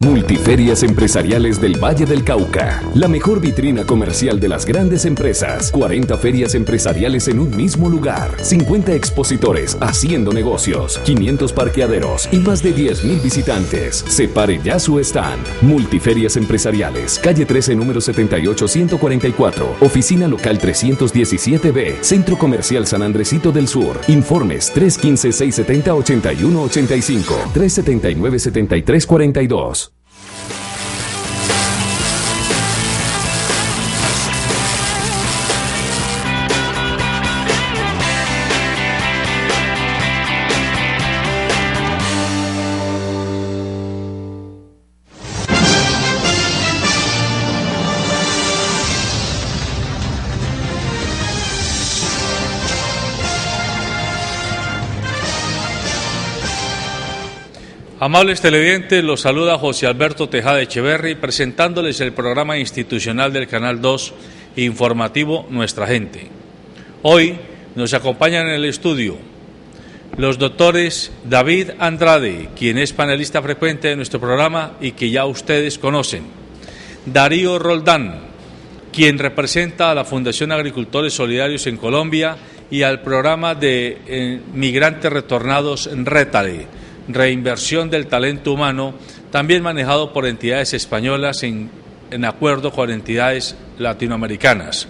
Multiferias Empresariales del Valle del Cauca. La mejor vitrina comercial de las grandes empresas. 40 ferias empresariales en un mismo lugar. 50 expositores haciendo negocios. 500 parqueaderos y más de 10,000 visitantes. Separe ya su stand. Multiferias Empresariales. Calle 13, número 78-144. Oficina local 317B. Centro Comercial San Andresito del Sur. Informes 315-670-8185. 379-7342. Amables televidentes, los saluda José Alberto Tejada Echeverri, presentándoles el programa institucional del Canal 2, informativo Nuestra Gente. Hoy nos acompañan en el estudio los doctores David Andrade, quien es panelista frecuente de nuestro programa y que ya ustedes conocen, Darío Roldán, quien representa a la Fundación Agricultores Solidarios en Colombia y al programa de migrantes retornados RETALE, Reinversión del Talento Humano, también manejado por entidades españolas en acuerdo con entidades latinoamericanas.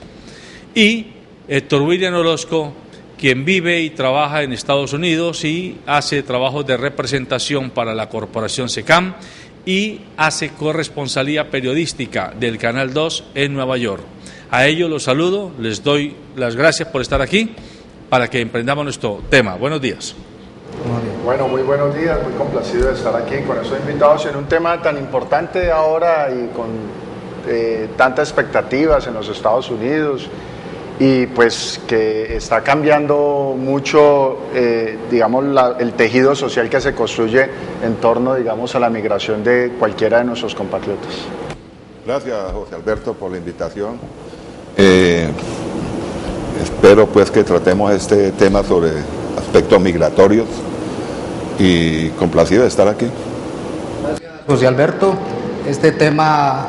Y Héctor William Orozco, quien vive y trabaja en Estados Unidos y hace trabajos de representación para la corporación SECAM y hace corresponsalía periodística del Canal 2 en Nueva York. A ellos los saludo, les doy las gracias por estar aquí para que emprendamos nuestro tema. Buenos días. Bueno, muy buenos días, muy complacido de estar aquí con estos invitados en un tema tan importante ahora y con tantas expectativas en los Estados Unidos y pues que está cambiando mucho, digamos, el tejido social que se construye en torno, digamos, a la migración de cualquiera de nuestros compatriotas. Gracias, José Alberto, por la invitación. Espero pues que tratemos este tema sobre aspectos migratorios y complacido de estar aquí. Gracias, José Alberto. Este tema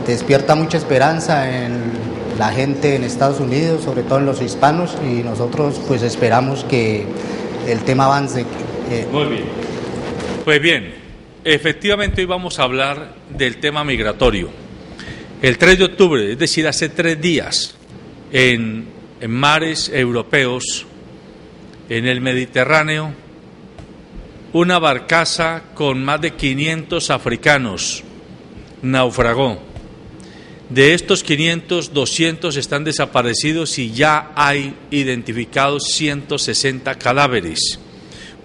despierta mucha esperanza en la gente en Estados Unidos, sobre todo en los hispanos, y nosotros pues esperamos que el tema avance. Muy bien. Pues bien, efectivamente hoy vamos a hablar del tema migratorio. El 3 de octubre, es decir, hace 3 días, en mares europeos, en el Mediterráneo, una barcaza con más de 500 africanos naufragó. De estos 500, 200 están desaparecidos y ya hay identificados 160 cadáveres,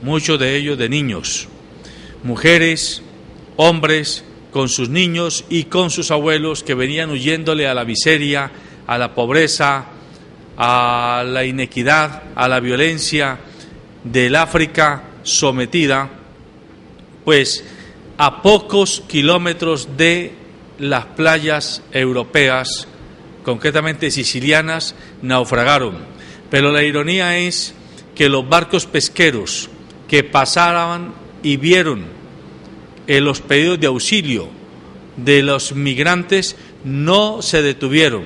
muchos de ellos de niños, mujeres, hombres, con sus niños y con sus abuelos que venían huyéndole a la miseria, a la pobreza, a la inequidad, a la violencia del África sometida, pues a pocos kilómetros de las playas europeas, concretamente sicilianas, naufragaron. Pero la ironía es que los barcos pesqueros que pasaban y vieron los pedidos de auxilio de los migrantes no se detuvieron.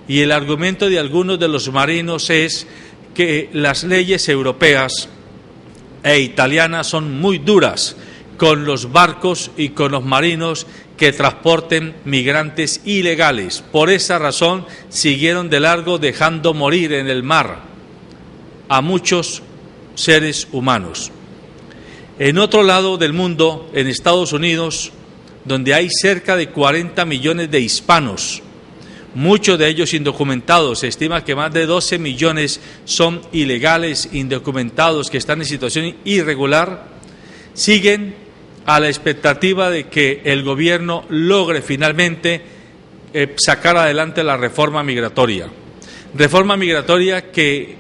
Y el argumento de algunos de los marinos es que las leyes europeas e italianas son muy duras con los barcos y con los marinos que transporten migrantes ilegales. Por esa razón siguieron de largo dejando morir en el mar a muchos seres humanos. En otro lado del mundo, en Estados Unidos, donde hay cerca de 40 millones de hispanos, muchos de ellos indocumentados, se estima que más de 12 millones son ilegales, indocumentados, que están en situación irregular, siguen a la expectativa de que el gobierno logre finalmente sacar adelante la reforma migratoria. Reforma migratoria que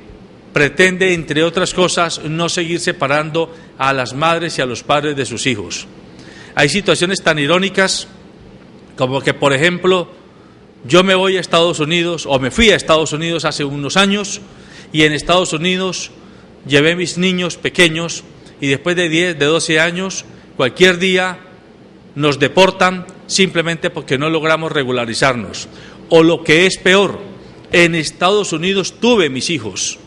pretende, entre otras cosas, no seguir separando a las madres y a los padres de sus hijos. Hay situaciones tan irónicas como que, por ejemplo, yo me voy a Estados Unidos, o me fui a Estados Unidos hace unos años, y en Estados Unidos llevé mis niños pequeños, y después de 10, de 12 años, cualquier día nos deportan simplemente porque no logramos regularizarnos. O lo que es peor, en Estados Unidos tuve mis hijos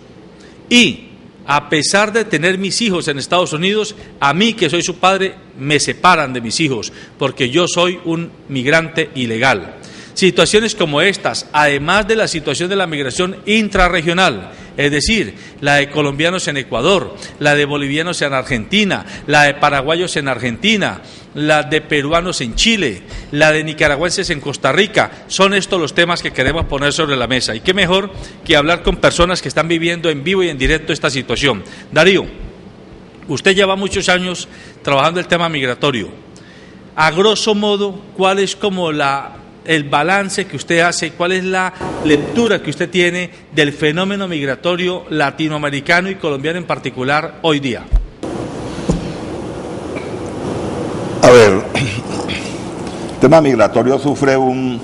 y a pesar de tener mis hijos en Estados Unidos, a mí que soy su padre me separan de mis hijos porque yo soy un migrante ilegal. Situaciones como estas, además de la situación de la migración intrarregional, es decir, la de colombianos en Ecuador, la de bolivianos en Argentina, la de paraguayos en Argentina, la de peruanos en Chile, la de nicaragüenses en Costa Rica, son estos los temas que queremos poner sobre la mesa. Y qué mejor que hablar con personas que están viviendo en vivo y en directo esta situación. Darío, usted lleva muchos años trabajando el tema migratorio. A grosso modo, ¿cuál es como el balance que usted hace, cuál es la lectura que usted tiene del fenómeno migratorio latinoamericano y colombiano en particular hoy día? A ver, el tema migratorio sufre un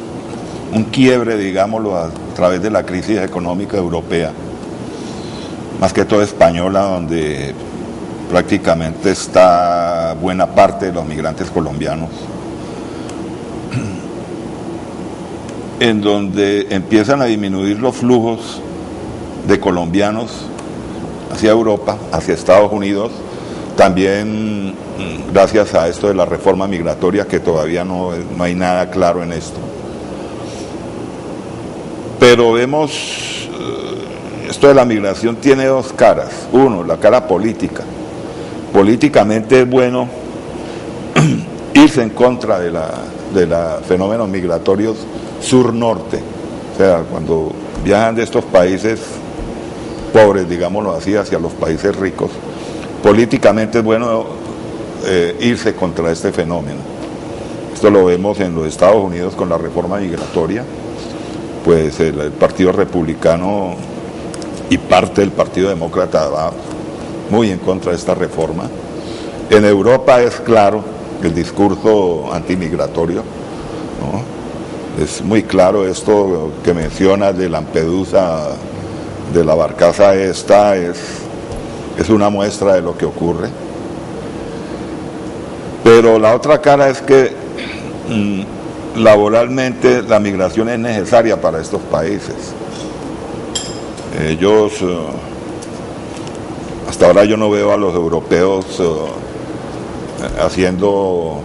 quiebre, digámoslo, a través de la crisis económica europea, más que todo española, donde prácticamente está buena parte de los migrantes colombianos, en donde empiezan a disminuir los flujos de colombianos hacia Europa, hacia Estados Unidos, también gracias a esto de la reforma migratoria, que todavía no hay nada claro en esto. Pero vemos, esto de la migración tiene dos caras. Uno, la cara política. Políticamente es bueno irse en contra de la fenómenos migratorios sur-norte, o sea, cuando viajan de estos países pobres, digámoslo así, hacia los países ricos, políticamente es bueno irse contra este fenómeno. Esto lo vemos en los Estados Unidos con la reforma migratoria, pues el Partido Republicano y parte del Partido Demócrata va muy en contra de esta reforma. En Europa es claro el discurso antimigratorio, ¿no? Es muy claro esto que mencionas de Lampedusa, de la barcaza esta, es una muestra de lo que ocurre. Pero la otra cara es que laboralmente la migración es necesaria para estos países. Ellos, hasta ahora yo no veo a los europeos haciendo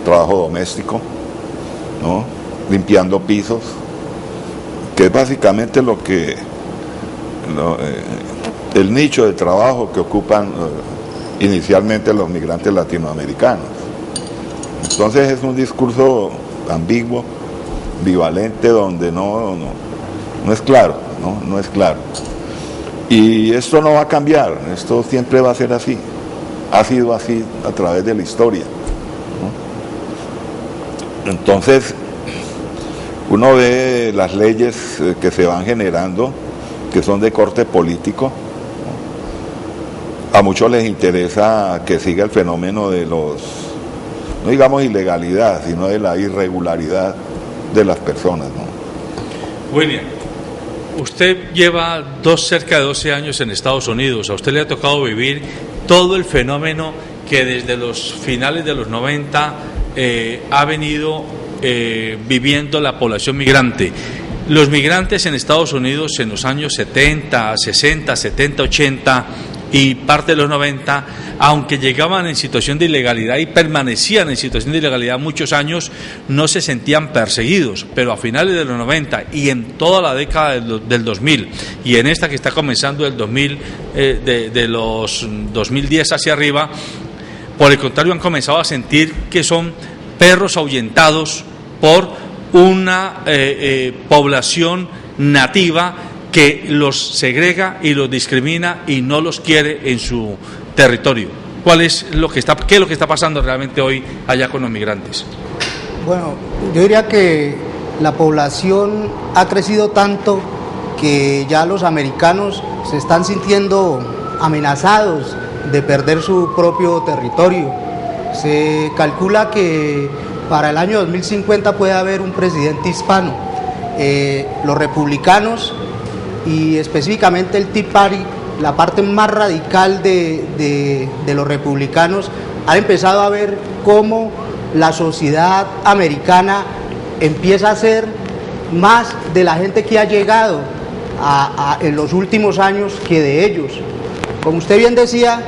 trabajo doméstico, ¿no? Limpiando pisos, que es básicamente el nicho de trabajo que ocupan inicialmente los migrantes latinoamericanos. Entonces es un discurso ambiguo, ambivalente, donde no es claro, no es claro. Y esto no va a cambiar, esto siempre va a ser así, ha sido así a través de la historia, ¿no? Entonces, uno ve las leyes que se van generando, que son de corte político. A muchos les interesa que siga el fenómeno de no digamos ilegalidad, sino de la irregularidad de las personas, ¿no? William, usted lleva cerca de 12 años en Estados Unidos. A usted le ha tocado vivir todo el fenómeno que desde los finales de los 90 ha venido viviendo la población migrante. Los migrantes en Estados Unidos en los años 70, 60, 70, 80 y parte de los 90, aunque llegaban en situación de ilegalidad y permanecían en situación de ilegalidad muchos años, no se sentían perseguidos, pero a finales de los 90 y en toda la década del 2000 y en esta que está comenzando del 2000, de los 2010 hacia arriba, por el contrario han comenzado a sentir que son perros ahuyentados por una población nativa que los segrega y los discrimina y no los quiere en su territorio. ¿Qué es lo que está pasando realmente hoy allá con los migrantes? Bueno, yo diría que la población ha crecido tanto que ya los americanos se están sintiendo amenazados de perder su propio territorio. Se calcula que para el año 2050 puede haber un presidente hispano. Los republicanos y específicamente el Tea Party, la parte más radical de los republicanos, ha empezado a ver cómo la sociedad americana empieza a ser más de la gente que ha llegado en los últimos años que de ellos. Como usted bien decía,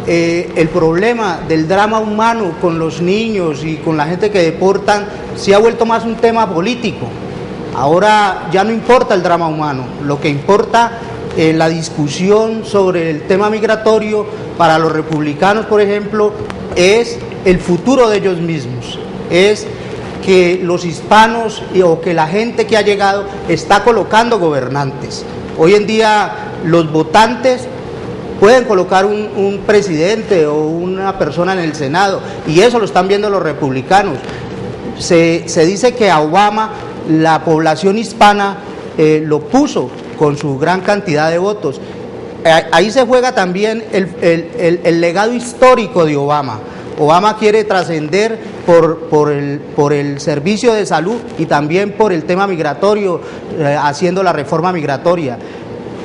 el problema del drama humano con los niños y con la gente que deportan se ha vuelto más un tema político. Ahora ya no importa el drama humano, lo que importa en la discusión sobre el tema migratorio para los republicanos, por ejemplo, es el futuro de ellos mismos, es que los hispanos o que la gente que ha llegado está colocando gobernantes. Hoy en día los votantes pueden colocar un presidente o una persona en el Senado, y eso lo están viendo los republicanos. Se dice que a Obama la población hispana lo puso con su gran cantidad de votos. Ahí se juega también el legado histórico de Obama. Obama quiere trascender por el servicio de salud y también por el tema migratorio, haciendo la reforma migratoria.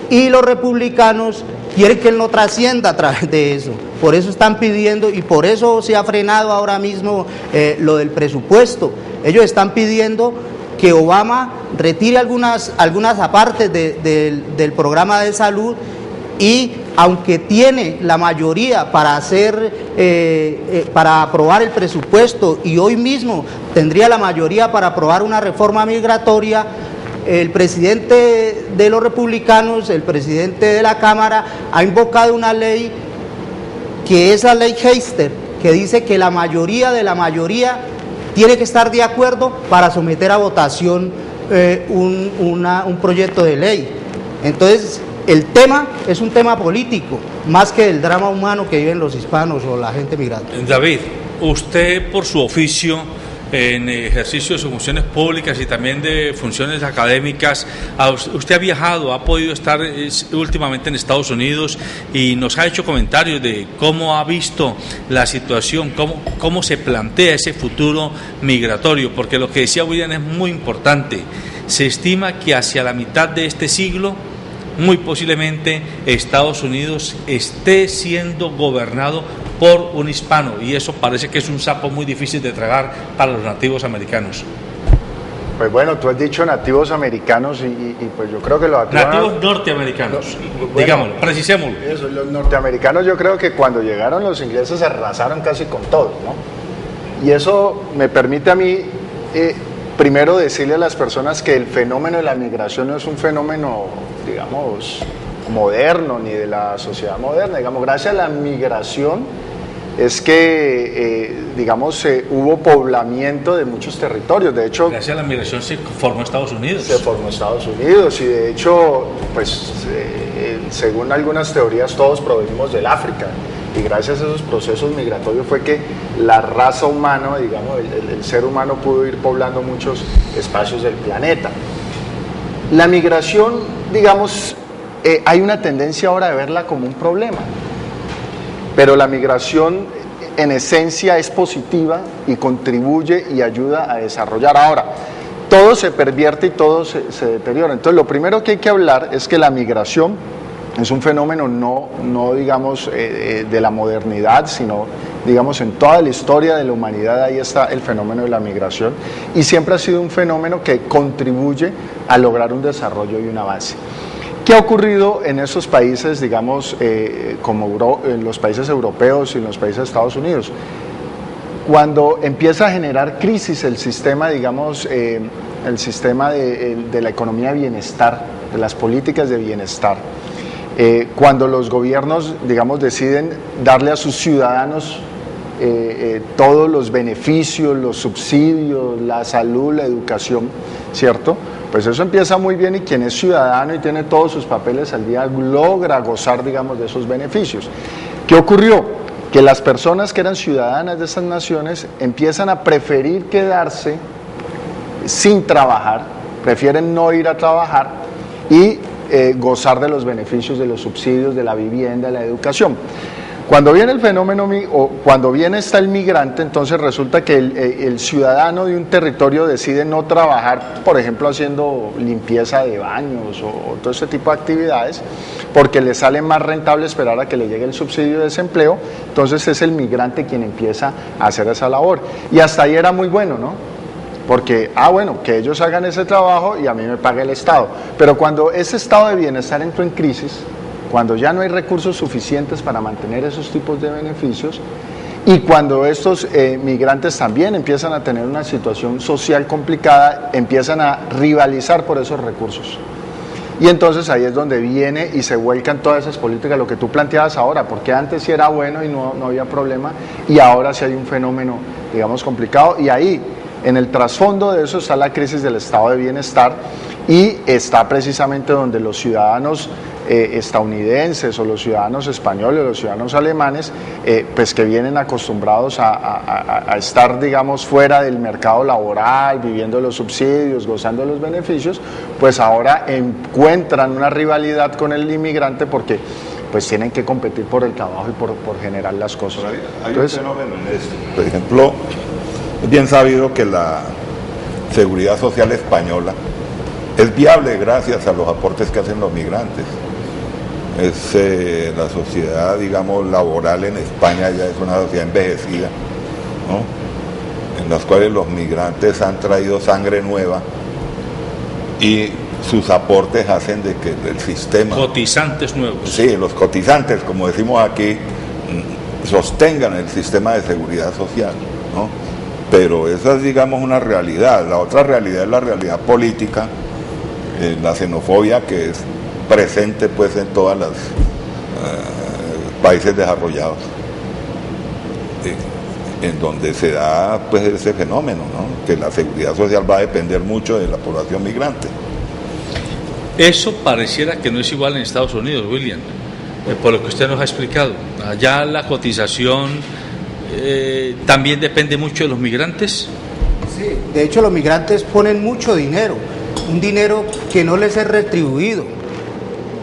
Y los republicanos quieren que él no trascienda a través de eso. Por eso están pidiendo, y por eso se ha frenado ahora mismo lo del presupuesto. Ellos están pidiendo que Obama retire algunas apartes del programa de salud, y aunque tiene la mayoría para aprobar el presupuesto, y hoy mismo tendría la mayoría para aprobar una reforma migratoria, el presidente de los republicanos, el presidente de la Cámara, ha invocado una ley que es la ley Heister, que dice que la mayoría de la mayoría tiene que estar de acuerdo para someter a votación un proyecto de ley. Entonces, el tema es un tema político, más que el drama humano que viven los hispanos o la gente migrante. David, usted por su oficio en ejercicio de sus funciones públicas y también de funciones académicas, usted ha viajado, ha podido estar últimamente en Estados Unidos y nos ha hecho comentarios de cómo ha visto la situación, cómo se plantea ese futuro migratorio, porque lo que decía William es muy importante. Se estima que hacia la mitad de este siglo, muy posiblemente Estados Unidos esté siendo gobernado por un hispano, y eso parece que es un sapo muy difícil de tragar para los nativos americanos. Pues bueno, tú has dicho nativos americanos y pues yo creo que los nativos norteamericanos, digámoslo, precisémoslo. Eso, los norteamericanos, yo creo que cuando llegaron los ingleses se arrasaron casi con todo, ¿no? Y eso me permite a mí primero decirle a las personas que el fenómeno de la migración no es un fenómeno, digamos, moderno ni de la sociedad moderna. Digamos, gracias a la migración es que, digamos, hubo poblamiento de muchos territorios. De hecho, gracias a la migración se formó Estados Unidos. Se formó Estados Unidos, y de hecho, pues, según algunas teorías, todos provenimos del África. Y gracias a esos procesos migratorios fue que la raza humana, digamos, el ser humano pudo ir poblando muchos espacios del planeta. La migración, digamos, hay una tendencia ahora de verla como un problema, pero la migración en esencia es positiva y contribuye y ayuda a desarrollar. Ahora, todo se pervierte y todo se deteriora. Entonces, lo primero que hay que hablar es que la migración es un fenómeno no digamos, de la modernidad, sino, digamos, en toda la historia de la humanidad. Ahí está el fenómeno de la migración, y siempre ha sido un fenómeno que contribuye a lograr un desarrollo y un avance. ¿Qué ha ocurrido en esos países, digamos, como en los países europeos y en los países de Estados Unidos? Cuando empieza a generar crisis el sistema, digamos, el sistema de la economía de bienestar, de las políticas de bienestar, cuando los gobiernos, digamos, deciden darle a sus ciudadanos todos los beneficios, los subsidios, la salud, la educación, ¿cierto? Pues eso empieza muy bien, y quien es ciudadano y tiene todos sus papeles al día logra gozar, digamos, de esos beneficios. ¿Qué ocurrió? Que las personas que eran ciudadanas de esas naciones empiezan a preferir quedarse sin trabajar, prefieren no ir a trabajar y gozar de los beneficios de los subsidios, de la vivienda, de la educación. Cuando viene el fenómeno, o cuando viene está el migrante, entonces resulta que el ciudadano de un territorio decide no trabajar, por ejemplo, haciendo limpieza de baños o todo ese tipo de actividades, porque le sale más rentable esperar a que le llegue el subsidio de desempleo. Entonces es el migrante quien empieza a hacer esa labor. Y hasta ahí era muy bueno, ¿no? Porque, bueno, que ellos hagan ese trabajo y a mí me paga el Estado. Pero cuando ese estado de bienestar entró en crisis, cuando ya no hay recursos suficientes para mantener esos tipos de beneficios, y cuando estos migrantes también empiezan a tener una situación social complicada, empiezan a rivalizar por esos recursos. Y entonces ahí es donde viene y se vuelcan todas esas políticas, lo que tú planteabas ahora, porque antes sí era bueno y no había problema, y ahora sí hay un fenómeno, digamos, complicado, y ahí, en el trasfondo de eso está la crisis del estado de bienestar, y está precisamente donde los ciudadanos estadounidenses o los ciudadanos españoles, los ciudadanos alemanes, pues que vienen acostumbrados a estar, digamos, fuera del mercado laboral, viviendo los subsidios, gozando de los beneficios, pues ahora encuentran una rivalidad con el inmigrante porque pues tienen que competir por el trabajo y por generar las cosas. Hay entonces, un fenómeno en esto. Por ejemplo, es bien sabido que la seguridad social española es viable gracias a los aportes que hacen los migrantes. La sociedad, digamos, laboral en España ya es una sociedad envejecida, ¿no? En las cuales los migrantes han traído sangre nueva y sus aportes hacen de que el sistema... Cotizantes nuevos. Sí, los cotizantes, como decimos aquí, sostengan el sistema de seguridad social, ¿no? Pero esa es, digamos, una realidad. La otra realidad es la realidad política, la xenofobia que es presente pues en todos los países desarrollados, en donde se da pues ese fenómeno, ¿no? Que la seguridad social va a depender mucho de la población migrante. Eso pareciera que no es igual en Estados Unidos, William, por lo que usted nos ha explicado. Allá la cotización también depende mucho de los migrantes. Sí, de hecho los migrantes ponen mucho dinero, un dinero que no les es retribuido,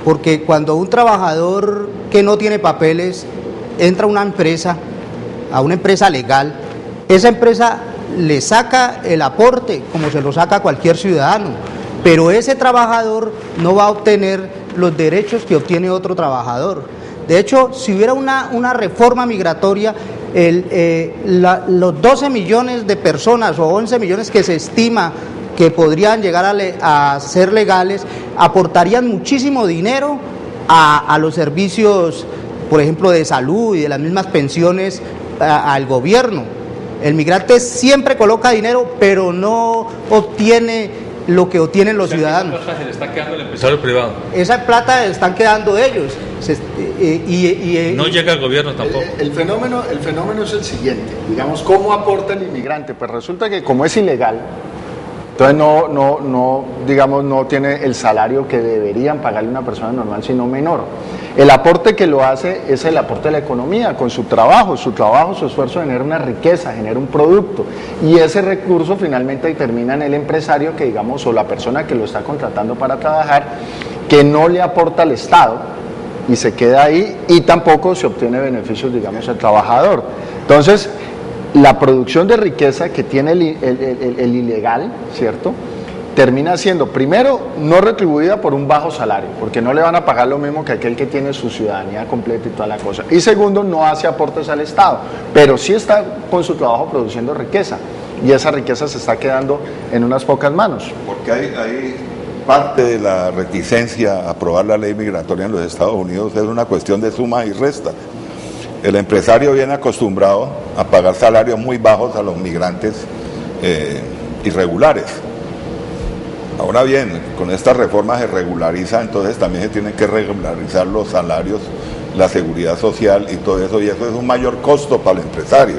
porque cuando un trabajador que no tiene papeles entra a una empresa legal, esa empresa le saca el aporte como se lo saca a cualquier ciudadano, pero ese trabajador no va a obtener los derechos que obtiene otro trabajador. De hecho, si hubiera una reforma migratoria, los 12 millones de personas o 11 millones que se estima que podrían llegar a ser legales, aportarían muchísimo dinero a los servicios, por ejemplo, de salud y de las mismas pensiones al gobierno. El migrante siempre coloca dinero, pero no obtiene lo que obtienen los ciudadanos. Esa plata se le está quedando al empresario privado. Esa plata le están quedando ellos. No llega al gobierno tampoco. El fenómeno es el siguiente, digamos, ¿cómo aporta el inmigrante? Pues resulta que como es ilegal, entonces no tiene el salario que deberían pagarle una persona normal, sino menor. El aporte que lo hace es el aporte de la economía, con su trabajo, su esfuerzo genera una riqueza, genera un producto, y ese recurso finalmente termina en el empresario que, digamos, o la persona que lo está contratando para trabajar, que no le aporta al Estado y se queda ahí, y tampoco se obtiene beneficios, digamos, al trabajador. Entonces, la producción de riqueza que tiene el ilegal, ¿cierto?, termina siendo, primero, no retribuida por un bajo salario, porque no le van a pagar lo mismo que aquel que tiene su ciudadanía completa y toda la cosa. Y segundo, no hace aportes al Estado, pero sí está con su trabajo produciendo riqueza, y esa riqueza se está quedando en unas pocas manos. Porque hay parte de la reticencia a aprobar la ley migratoria en los Estados Unidos es una cuestión de suma y resta. El empresario viene acostumbrado a pagar salarios muy bajos a los migrantes irregulares. Ahora bien, con esta reforma se regulariza, entonces también se tienen que regularizar los salarios, la seguridad social y todo eso, y eso es un mayor costo para el empresario,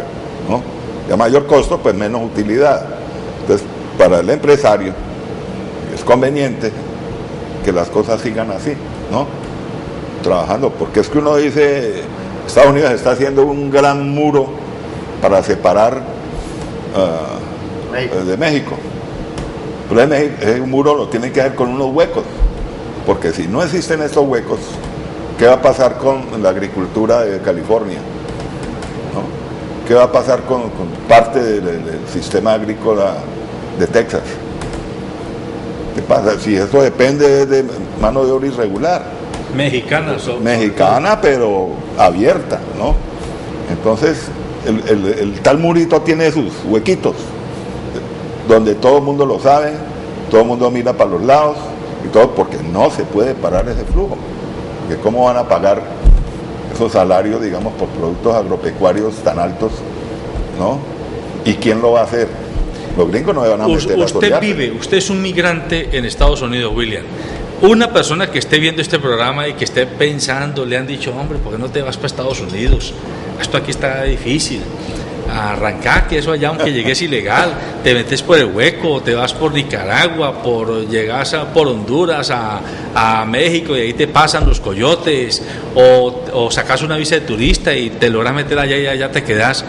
¿no? Y a mayor costo, pues menos utilidad. Entonces, para el empresario es conveniente que las cosas sigan así, ¿no? Trabajando, porque es que uno dice, Estados Unidos está haciendo un gran muro para separar de México. Pero ese muro lo tienen que hacer con unos huecos, porque si no existen estos huecos, ¿Qué va a pasar con la agricultura de California? ¿No? ¿Qué va a pasar con parte del sistema agrícola de Texas? ¿Qué pasa? Si eso depende de mano de obra irregular. Mexicana, pero abierta, ¿no? Entonces, el tal murito tiene sus huequitos, donde todo el mundo lo sabe, todo el mundo mira para los lados, y todo porque no se puede parar ese flujo. Porque ¿cómo van a pagar esos salarios, digamos, por productos agropecuarios tan altos, ¿no? ¿Y quién lo va a hacer? Los gringos no van a meter a solearse. Usted es un migrante en Estados Unidos, William. Una persona que esté viendo este programa y que esté pensando, le han dicho, hombre, ¿por qué no te vas para Estados Unidos? Esto aquí está difícil. Arrancar, que eso allá, aunque llegues ilegal, te metes por el hueco, te vas por Nicaragua, llegas por Honduras a México y ahí te pasan los coyotes, o sacas una visa de turista y te logras meter allá y allá te quedas.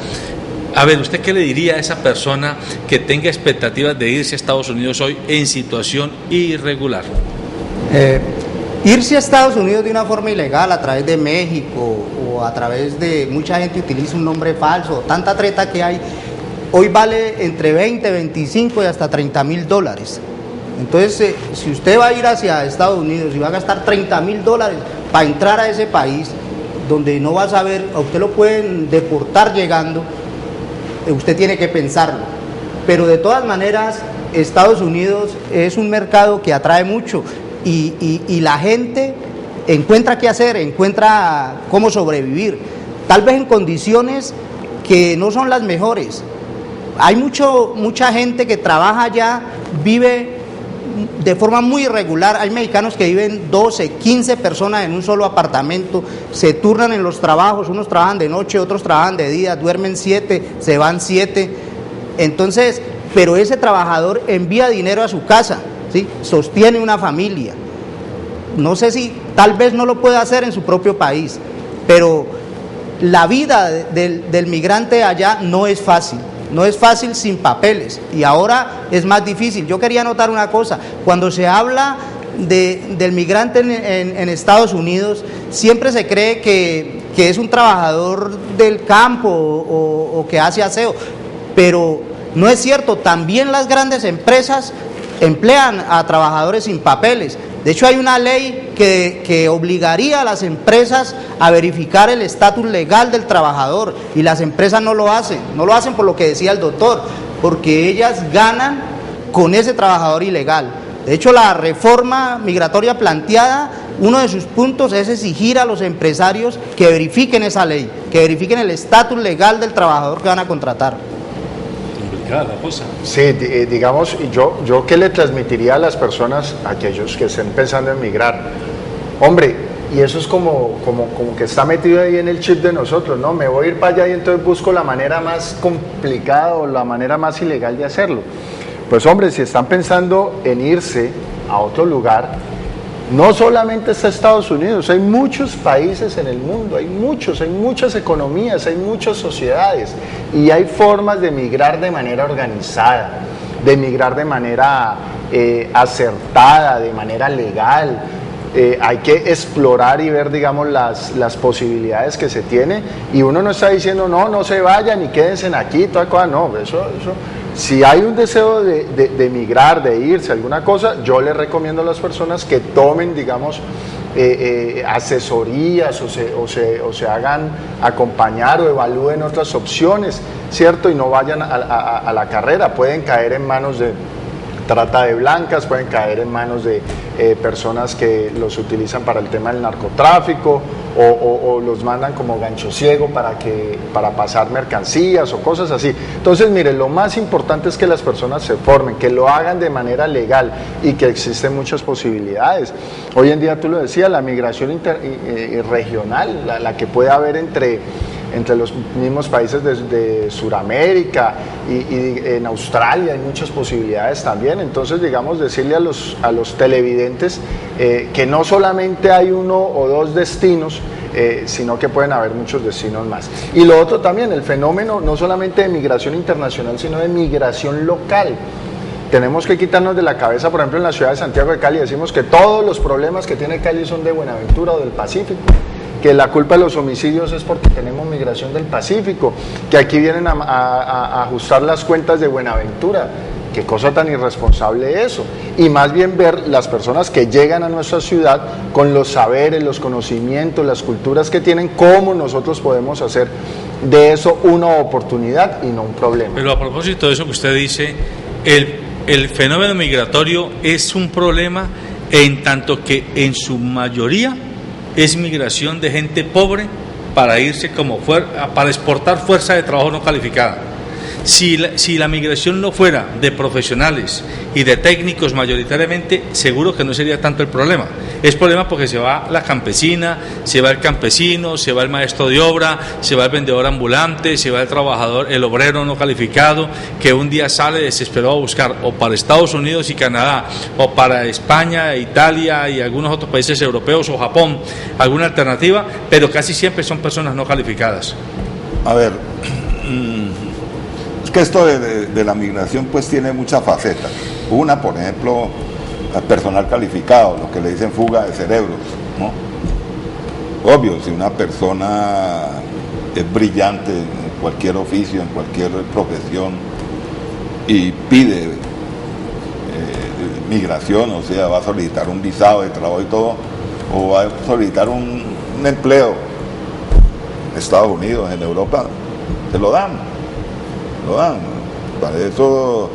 A ver, ¿usted qué le diría a esa persona que tenga expectativas de irse a Estados Unidos hoy en situación irregular? Irse a Estados Unidos de una forma ilegal a través de México o a través de mucha gente utiliza un nombre falso, tanta treta que hay, hoy vale entre 20, 25 y hasta $30,000. Entonces, si usted va a ir hacia Estados Unidos y va a gastar $30,000 para entrar a ese país, donde no va a saber, a usted lo pueden deportar llegando, usted tiene que pensarlo. Pero de todas maneras, Estados Unidos es un mercado que atrae mucho. Y la gente encuentra qué hacer, encuentra cómo sobrevivir, tal vez en condiciones que no son las mejores. Hay mucha gente que trabaja allá, vive de forma muy irregular. Hay mexicanos que viven 12, 15 personas en un solo apartamento, se turnan en los trabajos, unos trabajan de noche, otros trabajan de día, duermen 7, se van 7. Entonces, pero ese trabajador envía dinero a su casa, ¿sí? Sostiene una familia. No sé si tal vez no lo puede hacer en su propio país, pero la vida del migrante allá no es fácil sin papeles, y ahora es más difícil. Yo quería anotar una cosa: cuando se habla del migrante en Estados Unidos, siempre se cree que es un trabajador del campo o que hace aseo, pero no es cierto. También las grandes empresas emplean a trabajadores sin papeles. De hecho, hay una ley que obligaría a las empresas a verificar el estatus legal del trabajador, y las empresas no lo hacen por lo que decía el doctor, porque ellas ganan con ese trabajador ilegal. De hecho, la reforma migratoria planteada, uno de sus puntos es exigir a los empresarios que verifiquen esa ley, que verifiquen el estatus legal del trabajador que van a contratar. La cosa. Sí, digamos, yo qué le transmitiría a las personas, a aquellos que estén pensando en migrar. Hombre, y eso es como que está metido ahí en el chip de nosotros, ¿no? Me voy a ir para allá y entonces busco la manera más complicada o la manera más ilegal de hacerlo. Pues hombre, si están pensando en irse a otro lugar, no solamente está Estados Unidos, hay muchos países en el mundo, hay muchas economías, hay muchas sociedades, y hay formas de migrar de manera organizada, de migrar de manera acertada, de manera legal. Hay que explorar y ver, digamos, las posibilidades que se tiene, y uno no está diciendo no se vayan y quédense aquí, toda cosa, no, eso. Si hay un deseo de migrar, de irse, alguna cosa, yo les recomiendo a las personas que tomen, digamos, asesorías o se hagan acompañar o evalúen otras opciones, ¿cierto? Y no vayan a la carrera. Pueden caer en manos de trata de blancas, pueden caer en manos de personas que los utilizan para el tema del narcotráfico, o los mandan como gancho ciego para pasar mercancías o cosas así. Entonces, mire, lo más importante es que las personas se formen, que lo hagan de manera legal, y que existen muchas posibilidades. Hoy en día, tú lo decías, la migración regional, la que puede haber entre los mismos países de Sudamérica y en Australia hay muchas posibilidades también. Entonces, digamos, decirle a los televidentes que no solamente hay uno o dos destinos, sino que pueden haber muchos destinos más. Y lo otro también, el fenómeno no solamente de migración internacional, sino de migración local. tenemos que quitarnos de la cabeza, por ejemplo, en la ciudad de Santiago de Cali decimos que todos los problemas que tiene Cali son de Buenaventura o del Pacífico, que la culpa de los homicidios es porque tenemos migración del Pacífico, que aquí vienen a ajustar las cuentas de Buenaventura. Qué cosa tan irresponsable eso. Y más bien ver las personas que llegan a nuestra ciudad con los saberes, los conocimientos, las culturas que tienen, cómo nosotros podemos hacer de eso una oportunidad y no un problema. Pero a propósito de eso que usted dice, el fenómeno migratorio es un problema en tanto que en su mayoría es migración de gente pobre para irse para exportar fuerza de trabajo no calificada. Si la migración no fuera de profesionales y de técnicos mayoritariamente, seguro que no sería tanto el problema. Es problema porque se va la campesina, se va el campesino, se va el maestro de obra, se va el vendedor ambulante, se va el trabajador, el obrero no calificado, que un día sale desesperado a buscar o para Estados Unidos y Canadá, o para España, Italia y algunos otros países europeos o Japón, alguna alternativa, pero casi siempre son personas no calificadas. A ver, que esto de la migración pues tiene muchas facetas. Una, por ejemplo, personal calificado, lo que le dicen fuga de cerebros, ¿no? Obvio, si una persona es brillante en cualquier oficio, en cualquier profesión y pide migración, o sea, va a solicitar un visado de trabajo y todo, o va a solicitar un empleo en Estados Unidos, en Europa, se lo dan. Para eso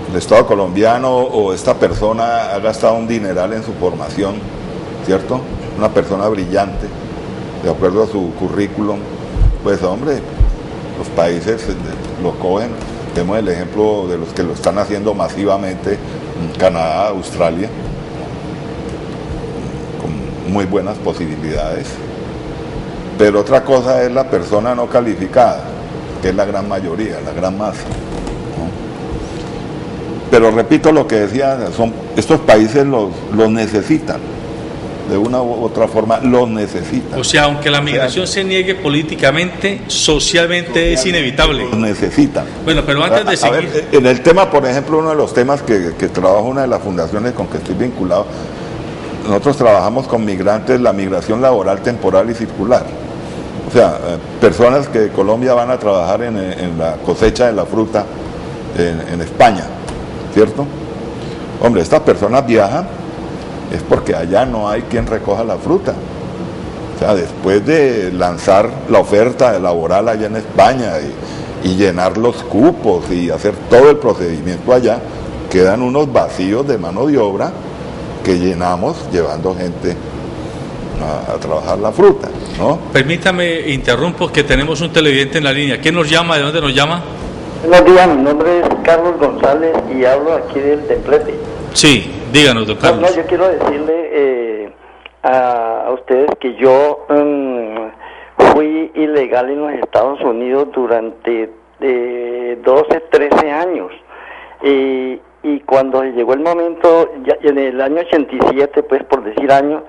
el Estado colombiano o esta persona ha gastado un dineral en su formación, ¿cierto? Una persona brillante, de acuerdo a su currículum. Pues hombre, los países lo cogen. Tenemos el ejemplo de los que lo están haciendo masivamente, Canadá, Australia, con muy buenas posibilidades. Pero otra cosa es la persona no calificada, que es la gran mayoría, la gran masa, ¿no? Pero repito lo que decía, estos países los necesitan, de una u otra forma los necesitan. O sea, aunque la migración se niegue políticamente, socialmente es inevitable. Los necesitan. Bueno, pero antes de seguir... A ver, en el tema, por ejemplo, uno de los temas que trabaja una de las fundaciones con que estoy vinculado, nosotros trabajamos con migrantes, la migración laboral temporal y circular. O sea, personas que de Colombia van a trabajar en la cosecha de la fruta en España, ¿cierto? Hombre, estas personas viajan es porque allá no hay quien recoja la fruta. O sea, después de lanzar la oferta laboral allá en España y llenar los cupos y hacer todo el procedimiento allá, quedan unos vacíos de mano de obra que llenamos llevando gente a trabajar la fruta, ¿no? Permítame, interrumpo, que tenemos un televidente en la línea. ¿Quién nos llama? ¿De dónde nos llama? Buenos días, mi nombre es Carlos González y hablo aquí del Templete. Sí, díganos, don Carlos. No, yo quiero decirle a ustedes que yo fui ilegal en los Estados Unidos durante 12, 13 años. Y cuando llegó el momento, ya en el año 87, pues por decir año,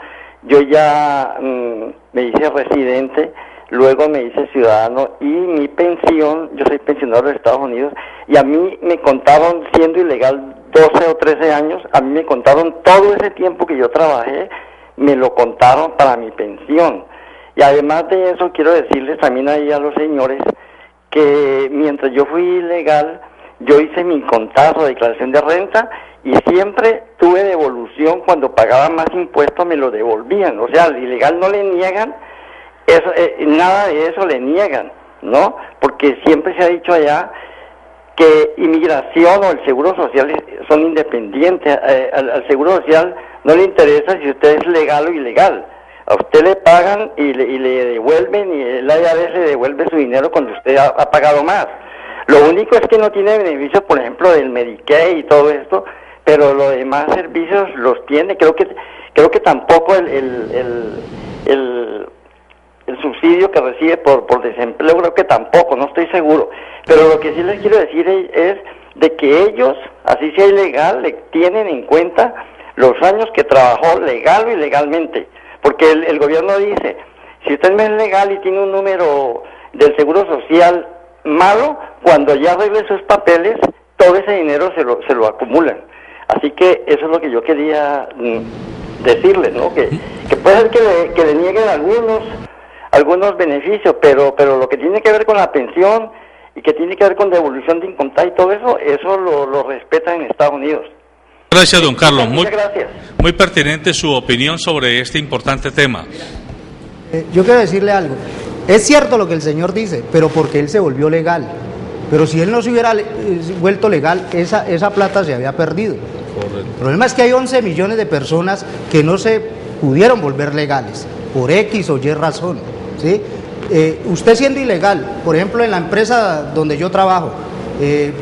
yo ya me hice residente, luego me hice ciudadano y mi pensión, yo soy pensionado de los Estados Unidos, y a mí me contaron, siendo ilegal 12 o 13 años, a mí me contaron todo ese tiempo que yo trabajé, me lo contaron para mi pensión. Y además de eso, quiero decirles también ahí a los señores que mientras yo fui ilegal, yo hice mi contazo, declaración de renta, y siempre tuve devolución. Cuando pagaba más impuestos me lo devolvían. O sea, al ilegal no le niegan, eso, nada de eso le niegan, ¿no? Porque siempre se ha dicho allá que inmigración o el seguro social son independientes. Al seguro social no le interesa si usted es legal o ilegal. A usted le pagan y le devuelven, y el IRS le devuelve su dinero cuando usted ha pagado más. Lo único es que no tiene beneficios, por ejemplo, del Medicaid y todo esto, pero los demás servicios los tiene. Creo que tampoco el subsidio que recibe por desempleo, creo que tampoco, no estoy seguro. Pero lo que sí les quiero decir es de que ellos, así sea ilegal, le tienen en cuenta los años que trabajó legal o ilegalmente. Porque el gobierno dice, si usted no es legal y tiene un número del seguro social malo, cuando ya arregle sus papeles, todo ese dinero se lo acumulan. Así que eso es lo que yo quería decirles, ¿no? Que puede ser que le nieguen algunos beneficios, pero lo que tiene que ver con la pensión y que tiene que ver con devolución de income tax y todo eso lo respetan en Estados Unidos. Gracias, don Carlos. Muchas gracias. Muy pertinente su opinión sobre este importante tema. Yo quiero decirle algo. Es cierto lo que el señor dice, pero porque él se volvió legal. Pero si él no se hubiera vuelto legal, esa plata se había perdido. Correcto. El problema es que hay 11 millones de personas que no se pudieron volver legales, por X o Y razón, ¿sí? Usted siendo ilegal, por ejemplo en la empresa donde yo trabajo,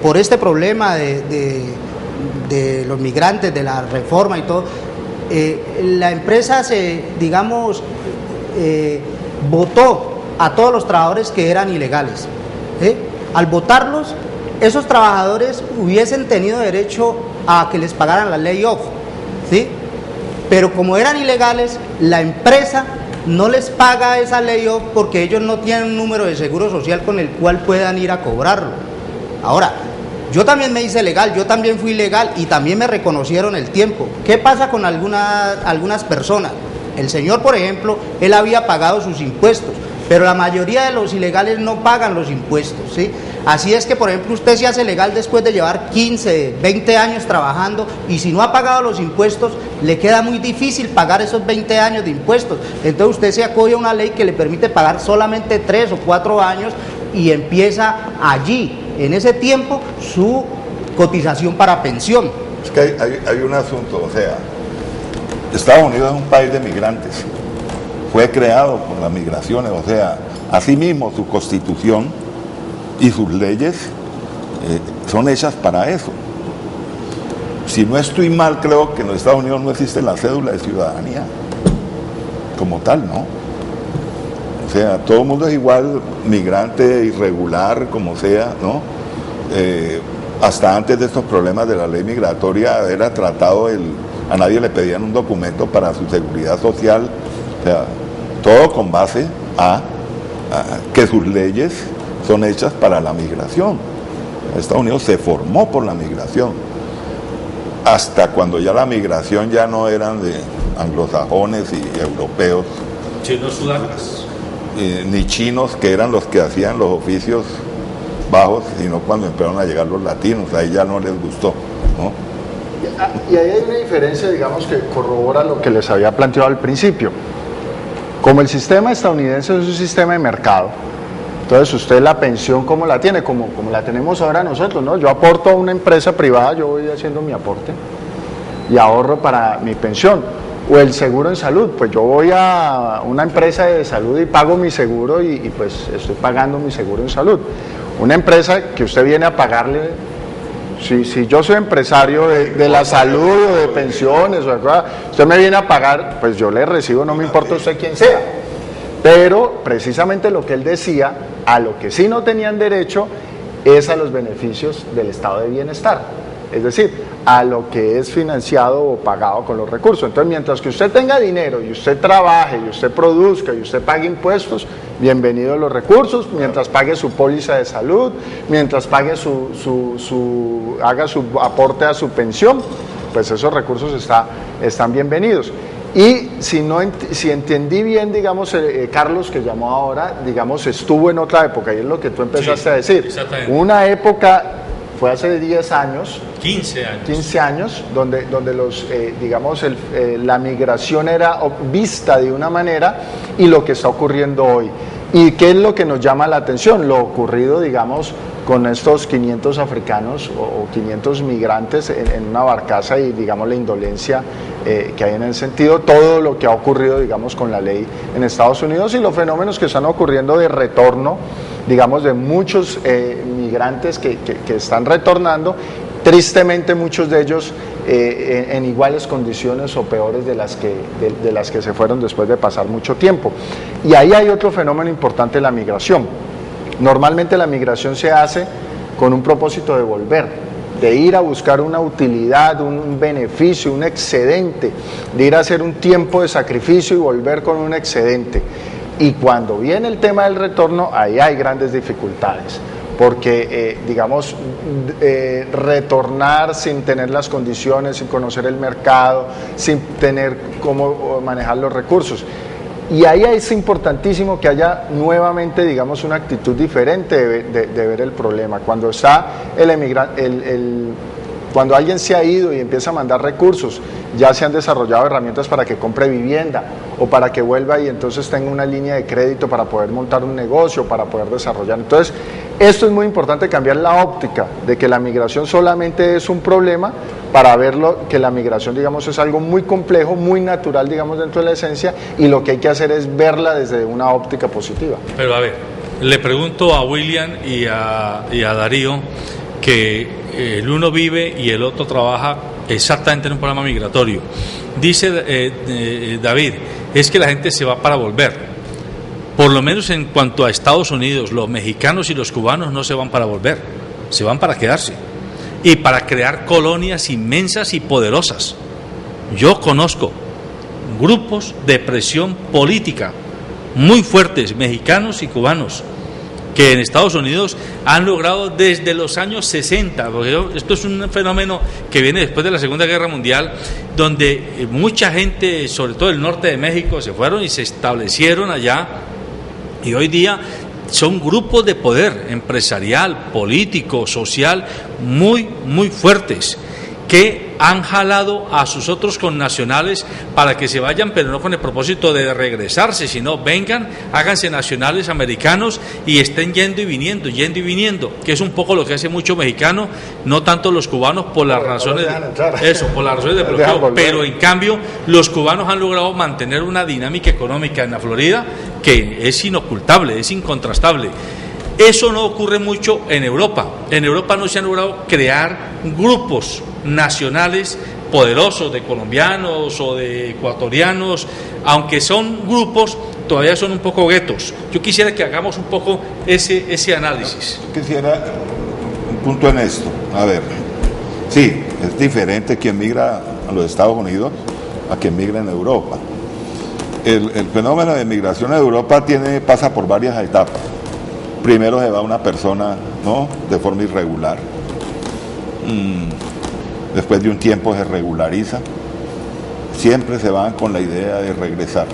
por este problema de los migrantes, de la reforma y todo, la empresa votó a todos los trabajadores que eran ilegales, ¿sí? Al votarlos, esos trabajadores hubiesen tenido derecho a que les pagaran la layoff, ¿sí? Pero como eran ilegales, la empresa no les paga esa layoff porque ellos no tienen un número de seguro social con el cual puedan ir a cobrarlo. Ahora, yo también me hice legal, yo también fui legal y también me reconocieron el tiempo. ¿Qué pasa con algunas personas? El señor, por ejemplo, él había pagado sus impuestos, pero la mayoría de los ilegales no pagan los impuestos, ¿sí? Así es que, por ejemplo, usted se hace legal después de llevar 15, 20 años trabajando y si no ha pagado los impuestos, le queda muy difícil pagar esos 20 años de impuestos. Entonces usted se acoge a una ley que le permite pagar solamente 3 o 4 años y empieza allí, en ese tiempo, su cotización para pensión. Es que hay un asunto, o sea, Estados Unidos es un país de migrantes. Fue creado por las migraciones, o sea, asimismo su constitución y sus leyes son hechas para eso. Si no estoy mal, creo que en los Estados Unidos no existe la cédula de ciudadanía como tal, ¿no? O sea, todo el mundo es igual, migrante, irregular, como sea, ¿no? Hasta antes de estos problemas de la ley migratoria era tratado a nadie le pedían un documento para su seguridad social, o sea, todo con base a que sus leyes son hechas para la migración. Estados Unidos se formó por la migración, hasta cuando ya la migración ya no eran de anglosajones y europeos, Chinos sudafricas. Ni chinos, que eran los que hacían los oficios bajos, sino cuando empezaron a llegar los latinos, ahí ya no les gustó, ¿no? Y ahí hay una diferencia, digamos, que corrobora lo que les había planteado al principio. Como el sistema estadounidense es un sistema de mercado, entonces usted la pensión, ¿cómo la tiene? Como la tenemos ahora nosotros, ¿no? Yo aporto a una empresa privada, yo voy haciendo mi aporte y ahorro para mi pensión. O el seguro en salud, pues yo voy a una empresa de salud y pago mi seguro y pues estoy pagando mi seguro en salud. Una empresa que usted viene a pagarle, si yo soy empresario de la salud o de pensiones, usted me viene a pagar, pues yo le recibo, no me importa usted quién sea. Pero precisamente lo que él decía, a lo que sí no tenían derecho es a los beneficios del estado de bienestar, es decir, a lo que es financiado o pagado con los recursos. Entonces, mientras que usted tenga dinero y usted trabaje y usted produzca y usted pague impuestos, bienvenidos los recursos, mientras pague su póliza de salud, mientras pague haga su aporte a su pensión, pues esos recursos están bienvenidos. Y si entendí bien, digamos, Carlos, que llamó ahora, digamos, estuvo en otra época, y es lo que tú empezaste a decir. Una época, fue hace 10 años. 15 años. 15 años, donde digamos, la migración era vista de una manera y lo que está ocurriendo hoy. ¿Y qué es lo que nos llama la atención? Lo ocurrido, digamos, con estos 500 africanos o 500 migrantes en una barcaza y, digamos, la indolencia que hay en el sentido, todo lo que ha ocurrido, digamos, con la ley en Estados Unidos y los fenómenos que están ocurriendo de retorno, digamos, de muchos migrantes que están retornando, tristemente muchos de ellos en iguales condiciones o peores de las que se fueron después de pasar mucho tiempo. Y ahí hay otro fenómeno importante, la migración. Normalmente la migración se hace con un propósito de volver, de ir a buscar una utilidad, un beneficio, un excedente, de ir a hacer un tiempo de sacrificio y volver con un excedente. Y cuando viene el tema del retorno, ahí hay grandes dificultades, porque digamos, retornar sin tener las condiciones, sin conocer el mercado, sin tener cómo manejar los recursos. Y ahí es importantísimo que haya nuevamente, digamos, una actitud diferente de ver el problema. Cuando está cuando alguien se ha ido y empieza a mandar recursos, ya se han desarrollado herramientas para que compre vivienda o para que vuelva y entonces tenga una línea de crédito para poder montar un negocio, para poder desarrollar. Entonces, esto es muy importante, cambiar la óptica de que la migración solamente es un problema, para verlo que la migración, digamos, es algo muy complejo, muy natural, digamos, dentro de la esencia, y lo que hay que hacer es verla desde una óptica positiva. Pero a ver, le pregunto a William y a Darío, que el uno vive y el otro trabaja exactamente en un programa migratorio. Dice David, es que la gente se va para volver. Por lo menos en cuanto a Estados Unidos, los mexicanos y los cubanos no se van para volver, se van para quedarse y para crear colonias inmensas y poderosas. Yo conozco grupos de presión política muy fuertes, mexicanos y cubanos, que en Estados Unidos han logrado desde los años 60, porque esto es un fenómeno que viene después de la Segunda Guerra Mundial, donde mucha gente, sobre todo del norte de México, se fueron y se establecieron allá, y hoy día son grupos de poder empresarial, político, social, muy, muy fuertes, que han jalado a sus otros connacionales para que se vayan, pero no con el propósito de regresarse, sino vengan, háganse nacionales americanos y estén yendo y viniendo, que es un poco lo que hace mucho mexicano, no tanto los cubanos por las razones de bloqueo, pero en cambio los cubanos han logrado mantener una dinámica económica en la Florida que es inocultable, es incontrastable. Eso no ocurre mucho en Europa. En Europa no se han logrado crear grupos nacionales poderosos de colombianos o de ecuatorianos, aunque son grupos, todavía son un poco guetos. Yo quisiera que hagamos un poco ese análisis. Yo quisiera un punto en esto. A ver, sí, es diferente quien migra a los Estados Unidos a quien migra en Europa. El fenómeno de migración a Europa pasa por varias etapas. Primero se va una persona, ¿no?, de forma irregular. Después de un tiempo se regulariza. Siempre se van con la idea de regresar.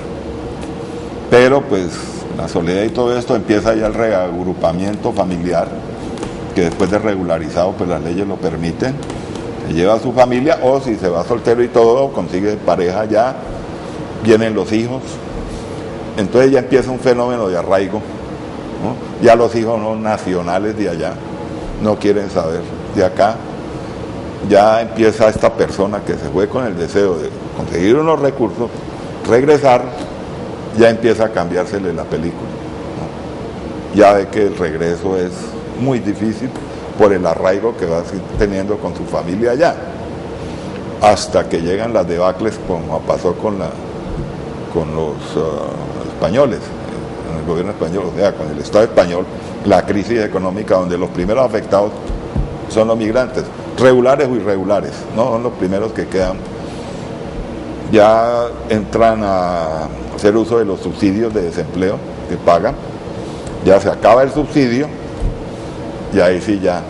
Pero pues la soledad y todo esto empieza ya el reagrupamiento familiar, que después de regularizado pues las leyes lo permiten. Se lleva a su familia, o si se va soltero y todo, consigue pareja ya, vienen los hijos. Entonces ya empieza un fenómeno de arraigo, ¿no? Ya los hijos no nacionales de allá, no quieren saber de acá. Ya empieza esta persona que se fue con el deseo de conseguir unos recursos, regresar, ya empieza a cambiársele la película, ¿no? Ya ve que el regreso es muy difícil por el arraigo que va teniendo con su familia allá, hasta que llegan las debacles, como pasó con los españoles, en el gobierno español, o sea, con el Estado español, la crisis económica, donde los primeros afectados son los migrantes, regulares o irregulares, no son los primeros que quedan. Ya entran a hacer uso de los subsidios de desempleo que pagan, ya se acaba el subsidio y ahí sí ya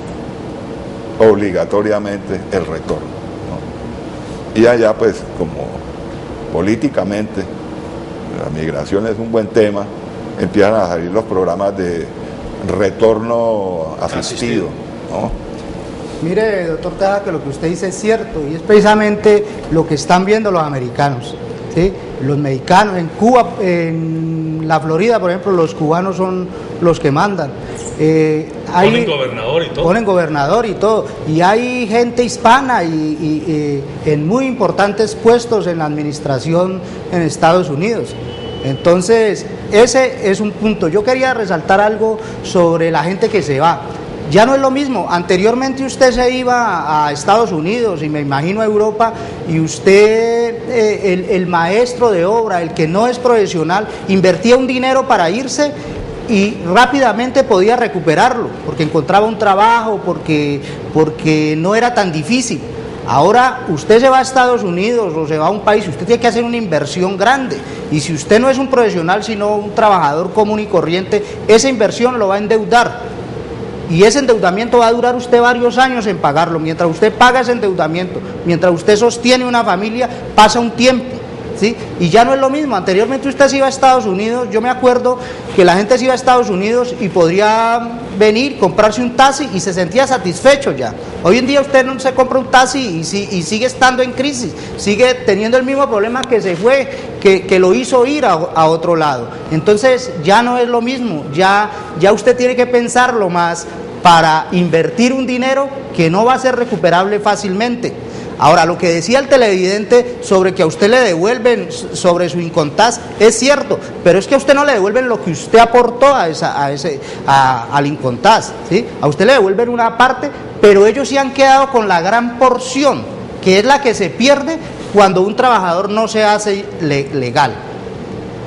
obligatoriamente el retorno, ¿no? Y allá pues como políticamente la migración es un buen tema, empiezan a salir los programas de retorno asistido, ¿no? Mire, doctor Tejada, que lo que usted dice es cierto, y es precisamente lo que están viendo los americanos, ¿sí? Los mexicanos, en Cuba, en la Florida, por ejemplo, los cubanos son los que mandan. Ponen gobernador y todo. Ponen gobernador y todo. Y hay gente hispana y en muy importantes puestos en la administración en Estados Unidos. Entonces, ese es un punto. Yo quería resaltar algo sobre la gente que se va. Ya no es lo mismo. Anteriormente usted se iba a Estados Unidos y me imagino a Europa, y usted, el maestro de obra, el que no es profesional, invertía un dinero para irse y rápidamente podía recuperarlo, porque encontraba un trabajo, porque no era tan difícil. Ahora usted se va a Estados Unidos o se va a un país, usted tiene que hacer una inversión grande, y si usted no es un profesional sino un trabajador común y corriente, esa inversión lo va a endeudar. y ese endeudamiento va a durar usted varios años en pagarlo. Mientras usted paga ese endeudamiento, mientras usted sostiene una familia, pasa un tiempo, ¿sí? Y ya no es lo mismo. Anteriormente usted se iba a Estados Unidos, yo me acuerdo que la gente se iba a Estados Unidos y podría venir, comprarse un taxi y se sentía satisfecho ya. Hoy en día usted no se compra un taxi y sigue estando en crisis, sigue teniendo el mismo problema que se fue, que lo hizo ir a otro lado. Entonces ya no es lo mismo, ya usted tiene que pensarlo más para invertir un dinero que no va a ser recuperable fácilmente. Ahora, lo que decía el televidente sobre que a usted le devuelven sobre su Incontás es cierto, pero es que a usted no le devuelven lo que usted aportó al Incontás, ¿sí? A usted le devuelven una parte, pero ellos sí han quedado con la gran porción, que es la que se pierde cuando un trabajador no se hace legal.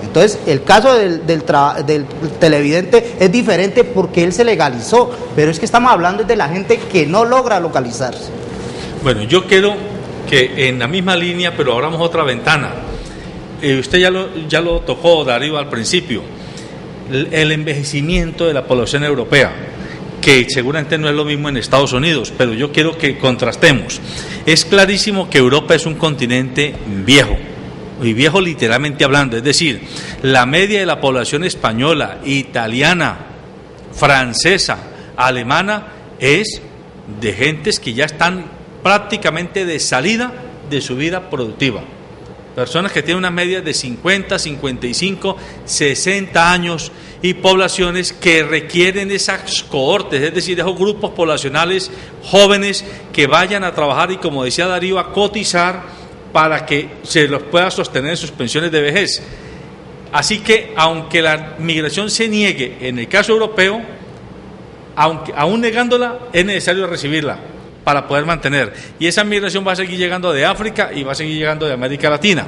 Entonces, el caso del televidente es diferente porque él se legalizó, pero es que estamos hablando de la gente que no logra localizarse. Bueno, yo quiero que en la misma línea, pero abramos otra ventana. Usted ya lo tocó, Darío, al principio. El envejecimiento de la población europea, que seguramente no es lo mismo en Estados Unidos, pero yo quiero que contrastemos. Es clarísimo que Europa es un continente viejo, y viejo literalmente hablando, es decir, la media de la población española, italiana, francesa, alemana, es de gentes que ya están prácticamente de salida de su vida productiva. Personas que tienen una media de 50, 55, 60 años y poblaciones que requieren esas cohortes, es decir, esos grupos poblacionales jóvenes que vayan a trabajar y, como decía Darío, a cotizar para que se los pueda sostener en sus pensiones de vejez. Así que, aunque la migración se niegue en el caso europeo, aún negándola, es necesario recibirla para poder mantener, y esa migración va a seguir llegando de África y va a seguir llegando de América Latina.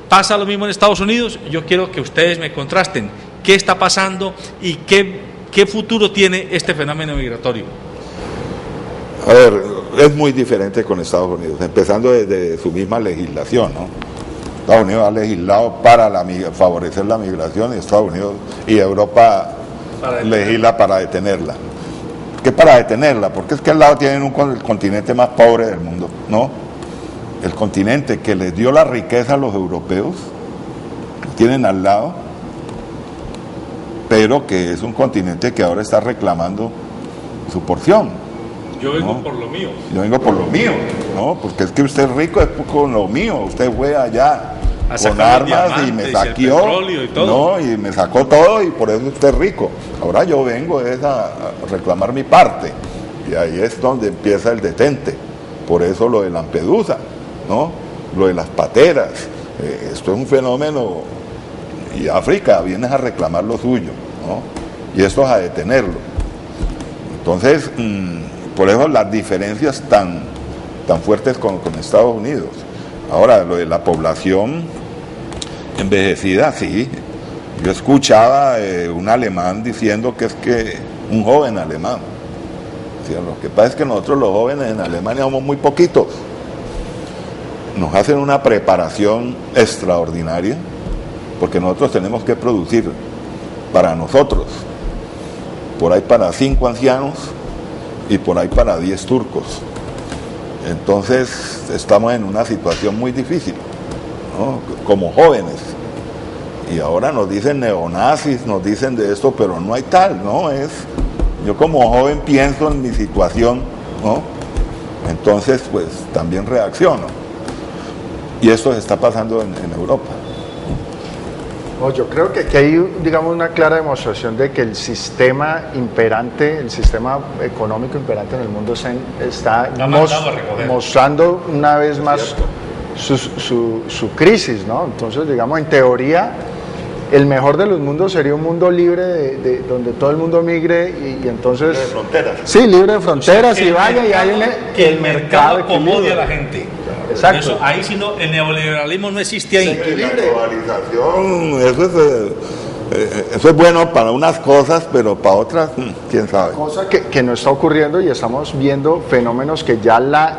Pasa lo mismo en Estados Unidos. Yo quiero que ustedes me contrasten qué está pasando y qué futuro tiene este fenómeno migratorio. A ver, es muy diferente con Estados Unidos, empezando desde su misma legislación, ¿no? Estados Unidos ha legislado para favorecer la migración, y Estados Unidos y Europa legisla para detenerla. ¿Qué para detenerla? Porque es que al lado tienen el continente más pobre del mundo, ¿no? El continente que les dio la riqueza a los europeos, tienen al lado, pero que es un continente que ahora está reclamando su porción. Yo vengo, ¿no?, por lo mío. Yo vengo por lo mío, ¿no? Porque es que usted es rico, es con lo mío. Usted fue allá con armas y me saqueó, ¿no? Y me sacó todo, y por eso usted es rico. Ahora yo vengo a reclamar mi parte, y ahí es donde empieza el detente. Por eso lo de Lampedusa, ¿no? Lo de las pateras. Esto es un fenómeno, y África viene a reclamar lo suyo, ¿no? Y esto es a detenerlo. Entonces, por eso las diferencias tan fuertes con Estados Unidos. Ahora, lo de la población envejecida, sí. Yo escuchaba un alemán diciendo que es que un joven alemán. O sea, lo que pasa es que nosotros los jóvenes en Alemania somos muy poquitos. Nos hacen una preparación extraordinaria, porque nosotros tenemos que producir para nosotros, por ahí para 5 ancianos y por ahí para 10 turcos. Entonces estamos en una situación muy difícil, ¿no? Como jóvenes. Y ahora nos dicen neonazis, nos dicen de esto, pero no hay tal, ¿no? Yo como joven pienso en mi situación, ¿no? Entonces pues también reacciono. Y esto se está pasando en Europa. No, yo creo que hay, digamos, una clara demostración de que el sistema imperante, el sistema económico imperante en el mundo está mostrando una vez más su crisis, ¿no? Entonces, digamos, en teoría, el mejor de los mundos sería un mundo libre de donde todo el mundo migre y entonces... Libre de fronteras. Sí, libre de fronteras, y vaya y hay que el mercado acomode a la gente. Exacto. Eso, ahí si no, el neoliberalismo no existe ahí. La globalización, eso es bueno para unas cosas, pero para otras, quién sabe. Cosa que no está ocurriendo, y estamos viendo fenómenos que ya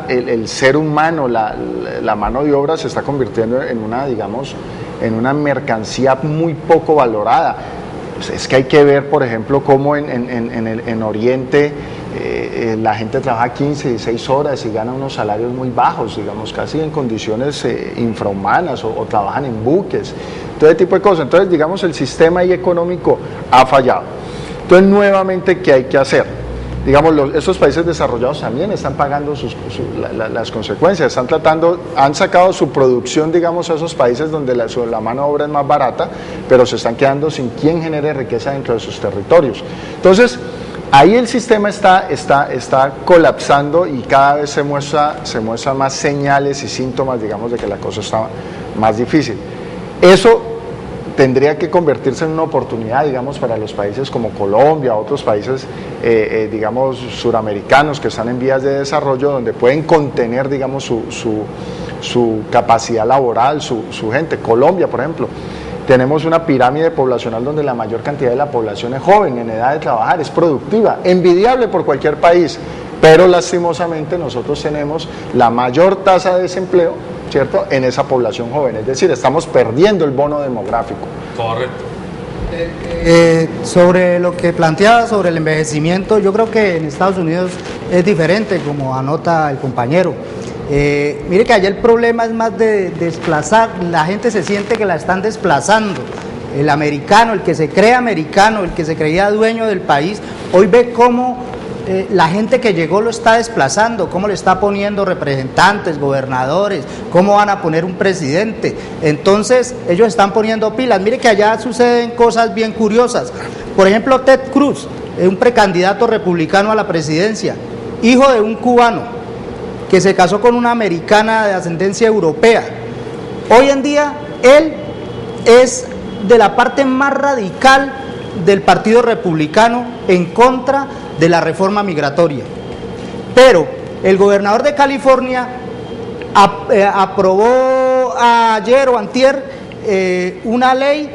el ser humano, la mano de obra se está convirtiendo en una, digamos, en una mercancía muy poco valorada. Es que hay que ver, por ejemplo, cómo en Oriente la gente trabaja 15, 16 horas y gana unos salarios muy bajos, digamos, casi en condiciones infrahumanas, o trabajan en buques, todo ese tipo de cosas. Entonces, digamos, el sistema ahí económico ha fallado. Entonces, nuevamente, ¿qué hay que hacer? Digamos, esos países desarrollados también están pagando las consecuencias, han sacado su producción, digamos, a esos países donde la mano de obra es más barata, pero se están quedando sin quien genere riqueza dentro de sus territorios. Entonces, ahí el sistema está colapsando y cada vez se muestran más señales y síntomas, digamos, de que la cosa está más difícil. Eso tendría que convertirse en una oportunidad, digamos, para los países como Colombia, otros países, digamos, suramericanos que están en vías de desarrollo, donde pueden contener, digamos, su capacidad laboral, su gente. Colombia, por ejemplo, tenemos una pirámide poblacional donde la mayor cantidad de la población es joven, en edad de trabajar, es productiva, envidiable por cualquier país, pero lastimosamente nosotros tenemos la mayor tasa de desempleo, ¿cierto?, en esa población joven, es decir, estamos perdiendo el bono demográfico. Correcto. Sobre lo que planteaba sobre el envejecimiento, yo creo que en Estados Unidos es diferente, como anota el compañero. Mire que allá el problema es más de desplazar, la gente se siente que la están desplazando. El americano, el que se cree americano, el que se creía dueño del país, hoy ve cómo la gente que llegó lo está desplazando, cómo le está poniendo representantes, gobernadores, cómo van a poner un presidente. Entonces ellos están poniendo pilas. Mire que allá suceden cosas bien curiosas. Por ejemplo, Ted Cruz, un precandidato republicano a la presidencia, hijo de un cubano que se casó con una americana de ascendencia europea. Hoy en día él es de la parte más radical del Partido Republicano en contra de la reforma migratoria. Pero el gobernador de California aprobó ayer o antier una ley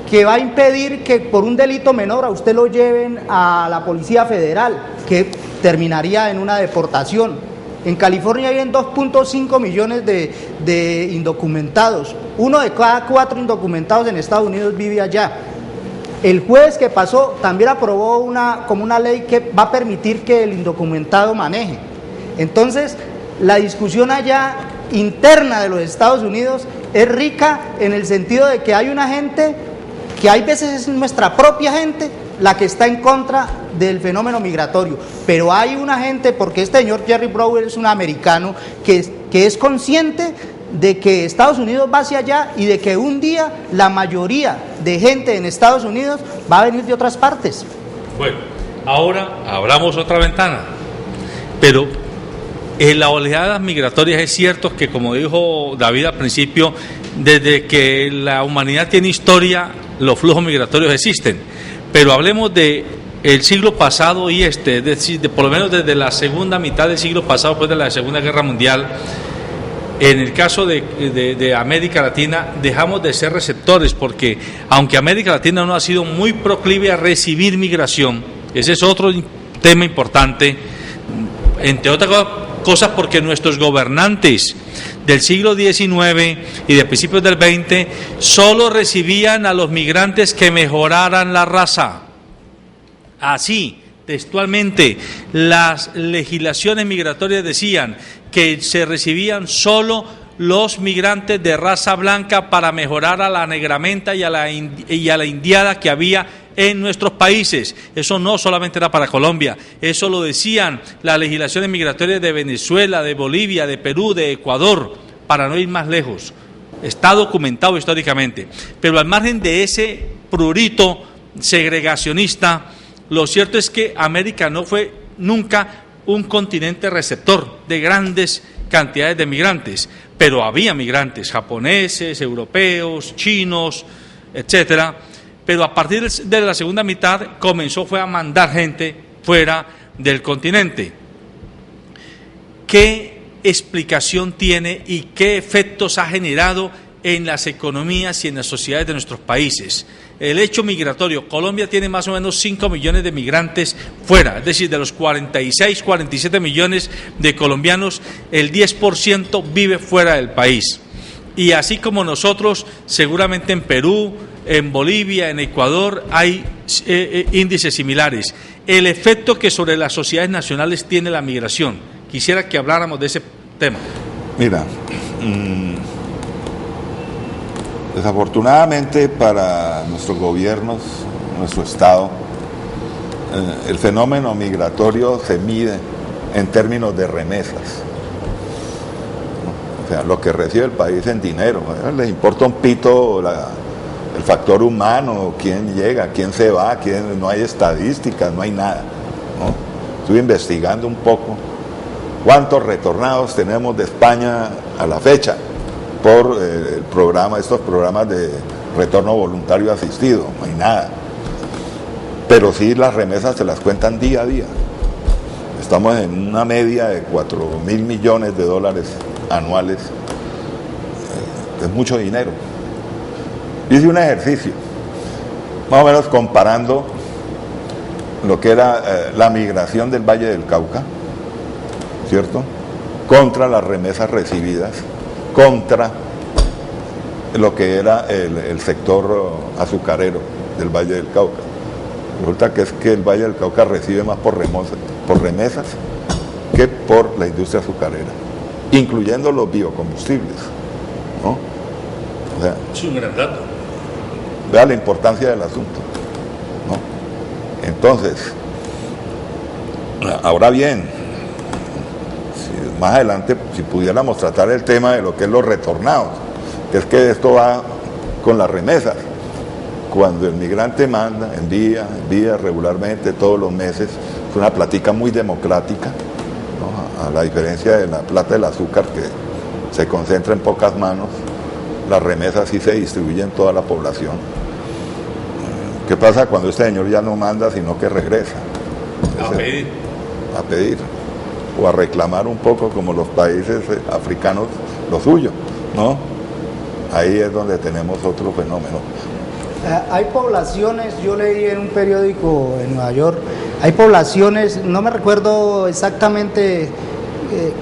que va a impedir que por un delito menor a usted lo lleven a la Policía Federal, que terminaría en una deportación. En California hay 2.5 millones de indocumentados. 1 de cada 4 indocumentados en Estados Unidos vive allá. El juez que pasó también aprobó una ley que va a permitir que el indocumentado maneje. Entonces, la discusión allá interna de los Estados Unidos es rica en el sentido de que hay una gente que hay veces es nuestra propia gente la que está en contra del fenómeno migratorio, pero hay una gente, porque este señor Jerry Brower es un americano que es consciente de que Estados Unidos va hacia allá y de que un día la mayoría de gente en Estados Unidos va a venir de otras partes. Bueno, ahora abramos otra ventana, pero en las oleadas migratorias es cierto que, como dijo David al principio, desde que la humanidad tiene historia, los flujos migratorios existen, pero hablemos de el siglo pasado y es decir, por lo menos desde la segunda mitad del siglo pasado, después de la Segunda Guerra Mundial. En el caso de América Latina dejamos de ser receptores, porque aunque América Latina no ha sido muy proclive a recibir migración, ese es otro tema importante, entre otras cosas porque nuestros gobernantes del siglo XIX y de principios del XX solo recibían a los migrantes que mejoraran la raza. Así, textualmente, las legislaciones migratorias decían que se recibían solo los migrantes de raza blanca para mejorar a la negramenta y a la indiada que había en nuestros países. Eso no solamente era para Colombia, eso lo decían las legislaciones migratorias de Venezuela, de Bolivia, de Perú, de Ecuador, para no ir más lejos. Está documentado históricamente. Pero al margen de ese prurito segregacionista, lo cierto es que América no fue nunca un continente receptor de grandes cantidades de migrantes, pero había migrantes japoneses, europeos, chinos, etcétera. Pero a partir de la segunda mitad fue a mandar gente fuera del continente. ¿Qué explicación tiene y qué efectos ha generado en las economías y en las sociedades de nuestros países? El hecho migratorio, Colombia tiene más o menos 5 millones de migrantes fuera, es decir, de los 46, 47 millones de colombianos, el 10% vive fuera del país. Y así como nosotros, seguramente en Perú, en Bolivia, en Ecuador, hay índices similares. El efecto que sobre las sociedades nacionales tiene la migración. Quisiera que habláramos de ese tema. Mira, desafortunadamente para nuestros gobiernos, nuestro Estado, el fenómeno migratorio se mide en términos de remesas. O sea, lo que recibe el país en dinero. Les importa un pito el factor humano, quién llega, quién se va, no hay estadísticas, no hay nada, ¿no? Estuve investigando un poco cuántos retornados tenemos de España a la fecha por estos programas de retorno voluntario asistido. No hay nada. Pero sí las remesas se las cuentan día a día. Estamos en una media de 4.000 millones de dólares anuales. Es mucho dinero. Hice un ejercicio, más o menos comparando lo que era la migración del Valle del Cauca, ¿cierto?, contra las remesas recibidas, contra lo que era el sector azucarero del Valle del Cauca. Resulta que es que el Valle del Cauca recibe más por remesas que por la industria azucarera, incluyendo los biocombustibles, ¿no? O sea, es un gran dato. Vea la importancia del asunto, ¿no? Entonces, ahora bien, más adelante, si pudiéramos tratar el tema de lo que es los retornados, que es que esto va con las remesas. Cuando el migrante manda, envía regularmente todos los meses, es una plática muy democrática, ¿no? A la diferencia de la plata del azúcar que se concentra en pocas manos, las remesas sí se distribuyen en toda la población. ¿Qué pasa cuando este señor ya no manda, sino que regresa? A pedir. O a reclamar un poco, como los países africanos, lo suyo, ¿no? Ahí es donde tenemos otro fenómeno. Hay poblaciones, yo leí en un periódico en Nueva York, hay poblaciones, no me recuerdo exactamente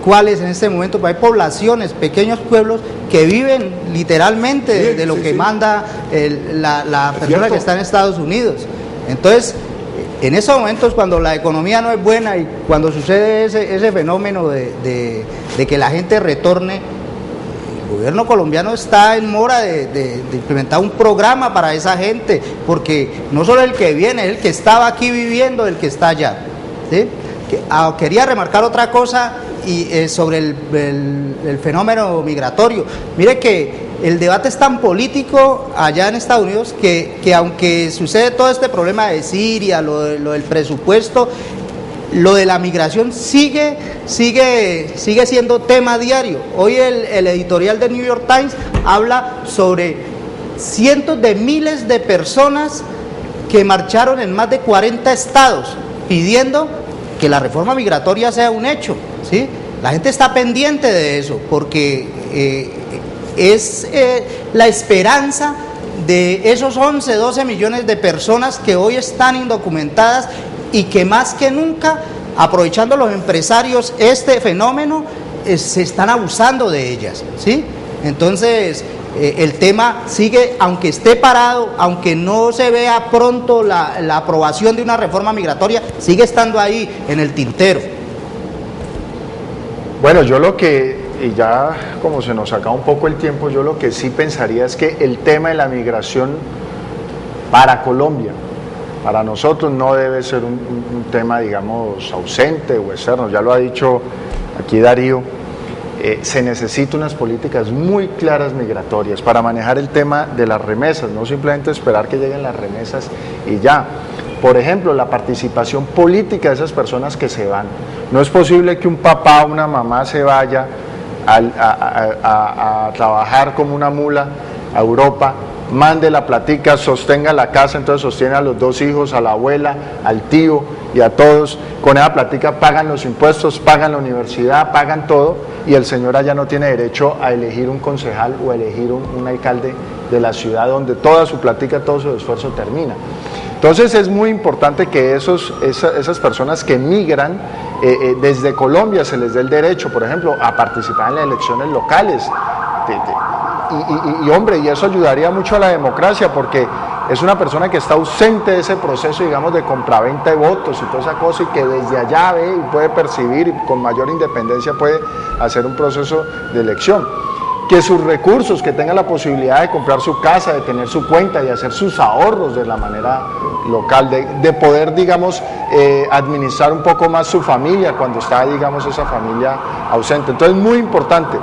cuáles en este momento, pero hay poblaciones, pequeños pueblos que viven literalmente de lo que manda la persona que está en Estados Unidos. Entonces, en esos momentos, cuando la economía no es buena y cuando sucede ese fenómeno de que la gente retorne, el gobierno colombiano está en mora de implementar un programa para esa gente, porque no solo el que viene, es el que estaba aquí viviendo, el que está allá, ¿sí? Quería remarcar otra cosa sobre el fenómeno migratorio. Mire que el debate es tan político allá en Estados Unidos que aunque sucede todo este problema de Siria, lo del presupuesto, lo de la migración sigue siendo tema diario. Hoy el editorial de New York Times habla sobre cientos de miles de personas que marcharon en más de 40 estados pidiendo que la reforma migratoria sea un hecho, ¿sí? La gente está pendiente de eso porque es la esperanza de esos 11, 12 millones de personas que hoy están indocumentadas y que más que nunca, aprovechando los empresarios este fenómeno, se están abusando de ellas, ¿sí? Entonces, el tema sigue, aunque esté parado, aunque no se vea pronto la aprobación de una reforma migratoria, sigue estando ahí en el tintero. Bueno, yo lo que, y ya como se nos acaba un poco el tiempo, yo lo que sí pensaría es que el tema de la migración para Colombia, para nosotros no debe ser un tema, digamos, ausente o externo. Ya lo ha dicho aquí Darío, se necesitan unas políticas muy claras migratorias para manejar el tema de las remesas, no simplemente esperar que lleguen las remesas y ya. Por ejemplo, la participación política de esas personas que se van. No es posible que un papá o una mamá se vaya a trabajar como una mula a Europa, mande la platica, sostenga la casa, entonces sostiene a los 2 hijos, a la abuela, al tío y a todos. Con esa platica pagan los impuestos, pagan la universidad, pagan todo, y el señor allá no tiene derecho a elegir un concejal o a elegir un alcalde de la ciudad donde toda su platica, todo su esfuerzo termina. Entonces es muy importante que esas personas que migran desde Colombia se les dé el derecho, por ejemplo, a participar en las elecciones locales, hombre, y eso ayudaría mucho a la democracia, porque es una persona que está ausente de ese proceso, digamos, de compraventa de votos y toda esa cosa, y que desde allá ve y puede percibir y con mayor independencia puede hacer un proceso de elección. Que sus recursos, que tenga la posibilidad de comprar su casa, de tener su cuenta y hacer sus ahorros de la manera local, de poder, digamos, administrar un poco más su familia cuando está, digamos, esa familia ausente. Entonces, muy importante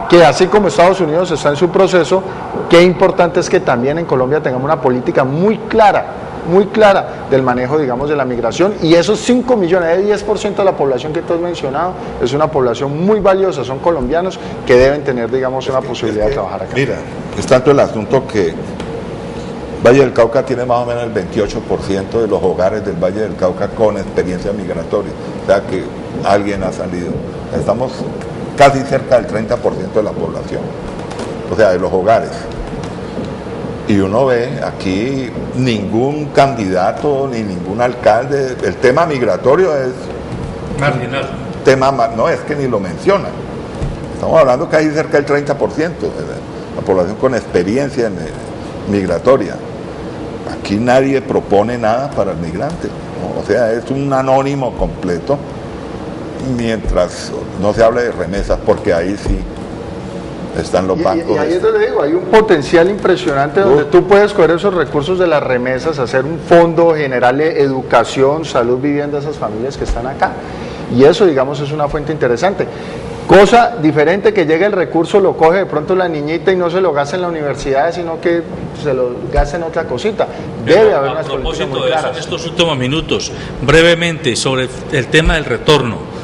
que así como Estados Unidos está en su proceso, qué importante es que también en Colombia tengamos una política muy clara del manejo, digamos, de la migración, y esos 5 millones, el 10% de la población que tú has mencionado, es una población muy valiosa, son colombianos que deben tener, digamos, una posibilidad de trabajar acá. Mira, es tanto el asunto que Valle del Cauca tiene más o menos el 28% de los hogares del Valle del Cauca con experiencia migratoria, o sea que alguien ha salido. Estamos casi cerca del 30% de la población, o sea, de los hogares. Y uno ve aquí ningún candidato ni ningún alcalde, el tema migratorio es marginal. Tema, no es que ni lo mencionan. Estamos hablando que hay cerca del 30% de la población con experiencia migratoria. Aquí nadie propone nada para el migrante, ¿no? O sea, es un anónimo completo, mientras no se hable de remesas, porque ahí sí están los bancos. Y ahí es donde digo, hay un potencial impresionante donde tú puedes coger esos recursos de las remesas, hacer un fondo general de educación, salud, vivienda a esas familias que están acá. Y eso, digamos, es una fuente interesante. Cosa diferente que llegue el recurso, lo coge de pronto la niñita y no se lo gasta en la universidad, sino que se lo gasta en otra cosita. Debe haber unas políticas muy claras. En estos últimos minutos, brevemente, sobre el tema del retorno.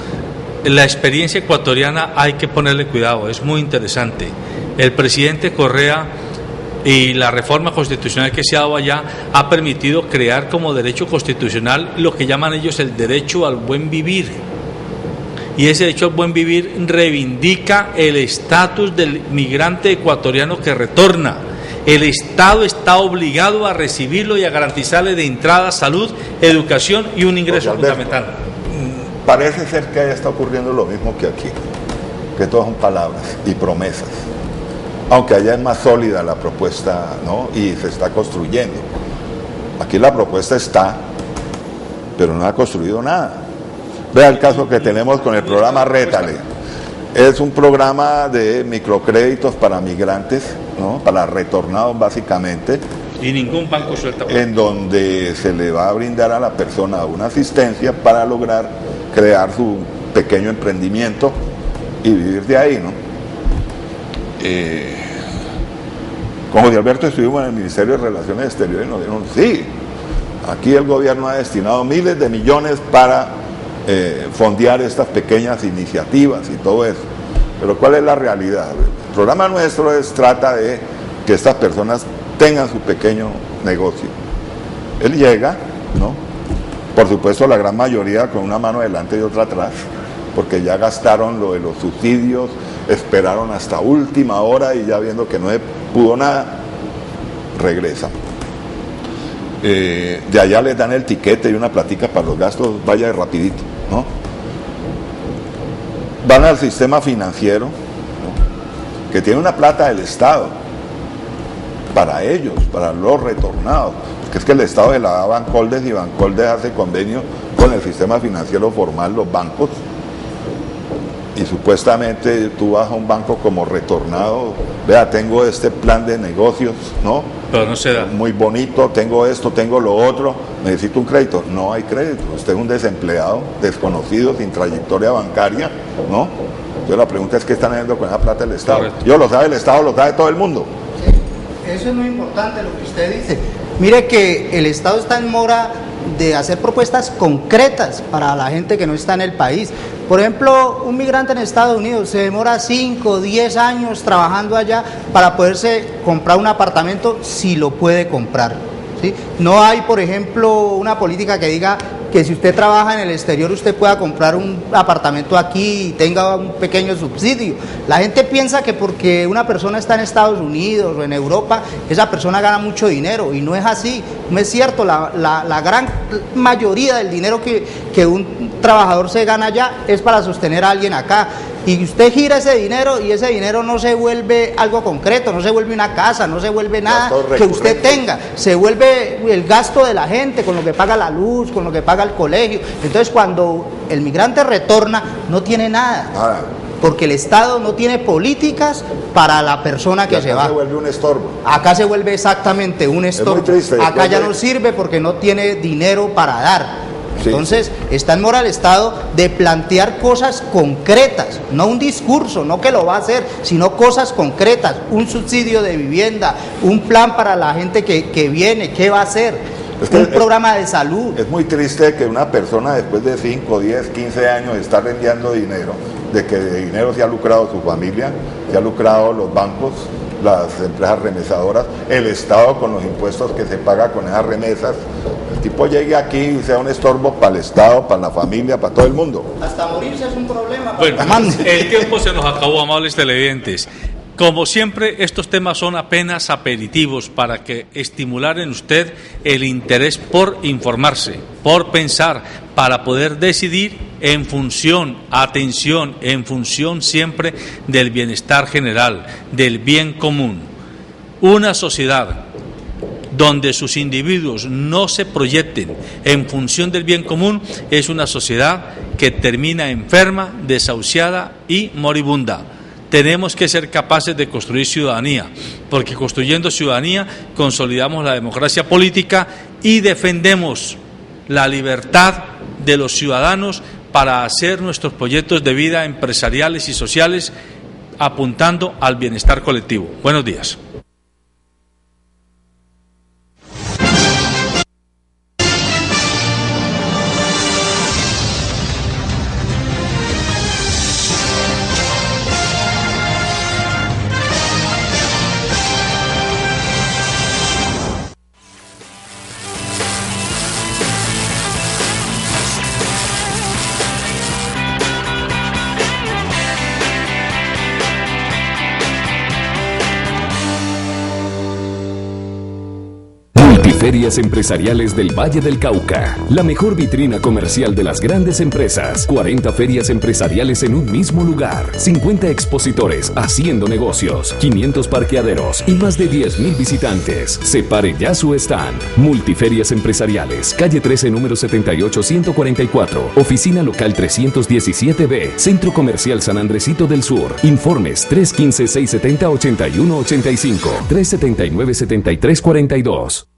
La experiencia ecuatoriana hay que ponerle cuidado, es muy interesante. El presidente Correa y la reforma constitucional que se ha dado allá ha permitido crear como derecho constitucional lo que llaman ellos el derecho al buen vivir. Y ese derecho al buen vivir reivindica el estatus del migrante ecuatoriano que retorna. El Estado está obligado a recibirlo y a garantizarle de entrada salud, educación y un ingreso fundamental. Parece ser que allá está ocurriendo lo mismo que aquí, que todo son palabras y promesas, aunque allá es más sólida la propuesta, ¿no? Y se está construyendo. Aquí la propuesta está, pero no ha construido nada. Vea el caso que tenemos con el programa Rétale. Es un programa de microcréditos para migrantes, ¿no? Para retornados básicamente. Y ningún banco suelta. En donde se le va a brindar a la persona una asistencia para lograr crear su pequeño emprendimiento y vivir de ahí, ¿no? Con José Alberto estuvimos en el Ministerio de Relaciones Exteriores y nos dijeron, sí, aquí el gobierno ha destinado miles de millones para fondear estas pequeñas iniciativas y todo eso. Pero ¿cuál es la realidad? El programa nuestro trata de que estas personas tengan su pequeño negocio. Él llega, ¿no? Por supuesto, la gran mayoría con una mano adelante y otra atrás, porque ya gastaron lo de los subsidios, esperaron hasta última hora y ya viendo que no pudo nada, regresan. De allá les dan el tiquete y una platica para los gastos, vaya rapidito, ¿no? Van al sistema financiero, ¿no? Que tiene una plata del Estado para ellos, para los retornados, que es que el Estado le da a Bancoldes y Bancoldes hace convenio con el sistema financiero formal, los bancos, y supuestamente tú vas a un banco como retornado, vea, tengo este plan de negocios, ¿no? Pero no se da. Muy bonito, tengo esto, tengo lo otro, necesito un crédito. No hay crédito, usted es un desempleado, desconocido, sin trayectoria bancaria, ¿no? Entonces la pregunta es, ¿qué están haciendo con esa plata del Estado? Correcto. Yo lo sabe el Estado, lo sabe todo el mundo. Eso es muy importante lo que usted dice. Mire que el Estado está en mora de hacer propuestas concretas para la gente que no está en el país. Por ejemplo, un migrante en Estados Unidos se demora 5 o 10 años trabajando allá para poderse comprar un apartamento si lo puede comprar, ¿sí? No hay, por ejemplo, una política que diga que si usted trabaja en el exterior usted pueda comprar un apartamento aquí y tenga un pequeño subsidio. La gente piensa que porque una persona está en Estados Unidos o en Europa, esa persona gana mucho dinero, y no es así, no es cierto. La gran mayoría del dinero que un trabajador se gana allá es para sostener a alguien acá. y usted gira ese dinero y ese dinero no se vuelve algo concreto, no se vuelve una casa, no se vuelve nada que usted tenga, se vuelve el gasto de la gente con lo que paga la luz, con lo que paga el colegio. Entonces cuando el migrante retorna no tiene nada, porque el Estado no tiene políticas para la persona que se va. Acá se vuelve un estorbo. Acá se vuelve exactamente un estorbo. Es muy triste, acá ya no sirve porque no tiene dinero para dar. Entonces, está en mora el Estado de plantear cosas concretas, no un discurso, no que lo va a hacer, sino cosas concretas, un subsidio de vivienda, un plan para la gente que viene, qué va a hacer, un programa de salud. Es muy triste que una persona después de 5, 10, 15 años está rendiendo dinero, de que de dinero se ha lucrado su familia, se ha lucrado los bancos, las empresas remesadoras, el Estado con los impuestos que se paga con esas remesas. El tipo llegue aquí y sea un estorbo para el Estado, para la familia, para todo el mundo. Hasta morirse es un problema. Bueno, el tiempo se nos acabó, amables televidentes. Como siempre, estos temas son apenas aperitivos para que estimular en usted el interés por informarse, por pensar, para poder decidir en función, atención, en función siempre del bienestar general, del bien común. Una sociedad donde sus individuos no se proyecten en función del bien común es una sociedad que termina enferma, desahuciada y moribunda. Tenemos que ser capaces de construir ciudadanía, porque construyendo ciudadanía consolidamos la democracia política y defendemos la libertad de los ciudadanos para hacer nuestros proyectos de vida empresariales y sociales apuntando al bienestar colectivo. Buenos días. Ferias Empresariales del Valle del Cauca. La mejor vitrina comercial de las grandes empresas. 40 ferias empresariales en un mismo lugar. 50 expositores haciendo negocios. 500 parqueaderos y más de 10,000 visitantes. Separe ya su stand. Multiferias Empresariales. Calle 13, número 78-144. Oficina local 317B. Centro Comercial San Andresito del Sur. Informes 315-670-8185. 379-7342.